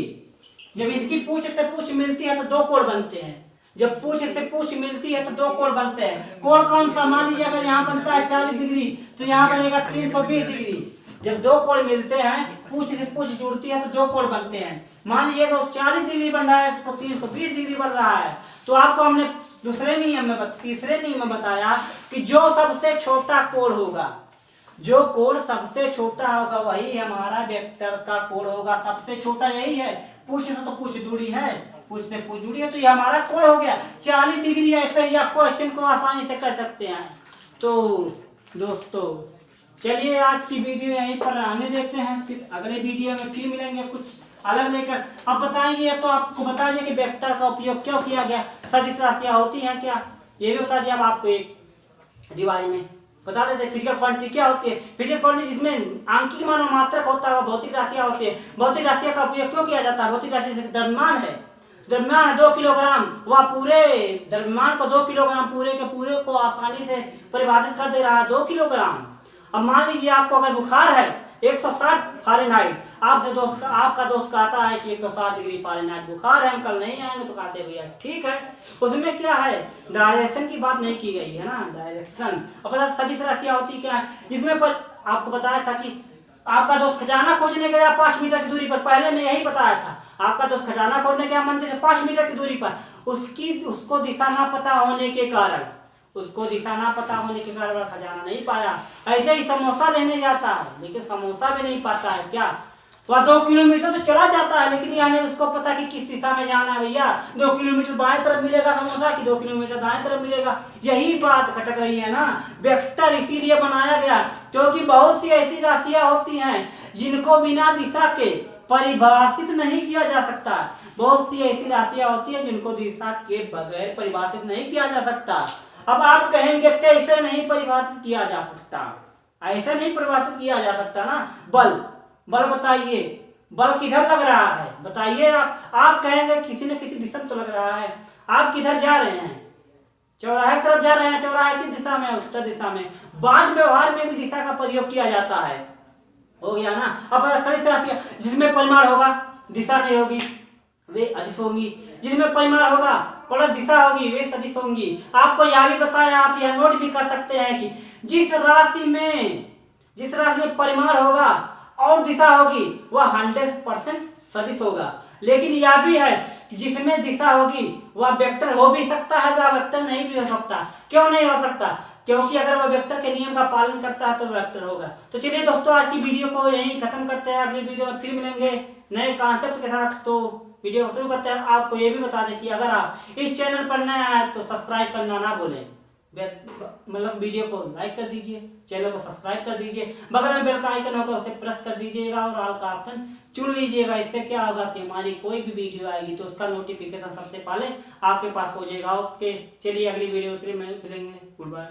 जब इसकी पूछ से पूछ मिलती है तो दो कोण बनते हैं। जब पूछ से पूछ मिलती है तो दो कोण बनते हैं। कोण कौन सा? मान लीजिए अगर यहाँ बनता है 40 डिग्री तो यहाँ बनेगा 320 डिग्री। जब दो कोण मिलते हैं, पूछ से पूछ जुड़ती है तो दो कोण बनते हैं। मान लीजिए तो 40 डिग्री बन रहा है तो 320 डिग्री बन रहा है। तो आपको हमने तीसरे नियम में बताया कि जो सबसे छोटा कोण होगा, जो कोण सबसे छोटा होगा वही हमारा वेक्टर का कोण होगा। सबसे छोटा यही है, पूछ से तो पूछ जुड़ी है, पूछ से पूछ जुड़ी है तो ये हमारा कोण हो गया 40 डिग्री। ऐसे ही आप क्वेश्चन को आसानी से कर सकते हैं। तो दोस्तों चलिए आज की वीडियो यहीं पर आने देते हैं, फिर अगले वीडियो में फिर मिलेंगे कुछ अलग लेकर। अब बताएंगे तो आपको बता दिया कि वेक्टर का उपयोग क्यों किया गया, सदिश राशियां होती हैं क्या, ये भी बता दिया अब आपको एक रिवाज में। बता देते फिजिकल क्वांटिटी क्या होती है। फिजिकल क्वांटिटी जिसमें आंकिक मान और मात्रक होता है, भौतिक राशियां होती है। भौतिक राशियां का उपयोग क्यों किया जाता है? भौतिक राशि द्रव्यमान है 2 किलोग्राम, वह पूरे द्रव्यमान को 2 किलोग्राम पूरे के पूरे को आसानी से परिभाषित कर दे रहा है 2 किलोग्राम। अब मान लीजिए आपको अगर बुखार है 160 फ़ारेनहाइट, आपका दोस्त कहता है कि 160 डिग्री फ़ारेनहाइट बुखार है, हम कल नहीं आएंगे, तो कहते भैया ठीक है। उसमें क्या है? डायरेक्शन की बात नहीं की गई है ना, डायरेक्शन। और सदिश राशियां होती क्या है, इसमें पर आपको बताया था कि आपका दोस्त खजाना खोजने गया 5 मीटर की दूरी पर, पहले मैं यही बताया था। आपका दोस्त खजाना खोजने गया मंदिर से 5 मीटर की दूरी पर, उसको दिशा ना पता होने के कारण, उसको दिशा ना पता होने के कारण वह खजाना नहीं पाया। ऐसे ही समोसा लेने जाता है लेकिन समोसा भी नहीं पाता है। क्या वह 2 किलोमीटर तो चला जाता है, लेकिन यानी उसको पता कि किस दिशा में जाना है भैया। 2 किलोमीटर बाएं तरफ मिलेगा समोसा कि 2 किलोमीटर दाएं तरफ मिलेगा। यही बात खटक रही है ना। वेक्टर इसीलिए बनाया गया क्योंकि बहुत सी ऐसी राशियां होती हैं जिनको बिना दिशा के परिभाषित नहीं किया जा सकता। बहुत सी ऐसी राशियां होती हैं जिनको दिशा के बगैर परिभाषित नहीं किया जा सकता। अब आप कहेंगे कैसे नहीं परिभाषित किया जा सकता? ऐसे नहीं परिभाषित किया जा सकता ना। बल बताइए, बल किधर लग रहा है बताइए। आप कहेंगे किसी न किसी दिशा में तो लग रहा है। आप किधर जा रहे हैं? चौराहे की तरफ जा रहे हैं। चौराहे की दिशा में, उत्तर दिशा में। वाद व्यवहार में भी दिशा का प्रयोग किया जाता है। हो गया ना। अब सदिश राशियां जिसमें परिमाण होगा दिशा नहीं होगी वे अदिश होंगी, जिसमें परिमाण होगा और दिशा होगी वे सदिश होंगी। आपको यह भी बताया, आप यह नोट भी कर सकते हैं कि जिस राशि में परिमाण होगा और दिशा होगी वह 100% सदिश होगा। लेकिन यह भी है कि जिसमें दिशा होगी वह वेक्टर हो भी सकता है, वह वेक्टर नहीं भी हो सकता। क्यों नहीं हो सकता? क्योंकि अगर वह वेक्टर के नियम का पालन करता है तो वेक्टर होगा। तो चलिए दोस्तों, आज की वीडियो को यहीं खत्म करते हैं। अगली वीडियो में फिर मिलेंगे नए कॉन्सेप्ट के साथ। तो वीडियो को शुरू करते हैं। आपको ये भी बता दें कि अगर आप इस चैनल पर नए आए तो सब्सक्राइब करना ना भूलें। मतलब वीडियो को लाइक कर दीजिए, चैनल को सब्सक्राइब कर दीजिए, बगल में बेल का आइकन होगा उसे प्रेस कर दीजिएगा और ऑल का ऑप्शन चुन लीजिएगा। इससे क्या होगा कि हमारी कोई भी वीडियो आएगी तो उसका नोटिफिकेशन सबसे पहले आपके पास पहुंचेगा। ओके, चलिए अगली वीडियो में फिर मिलेंगे। Good bye.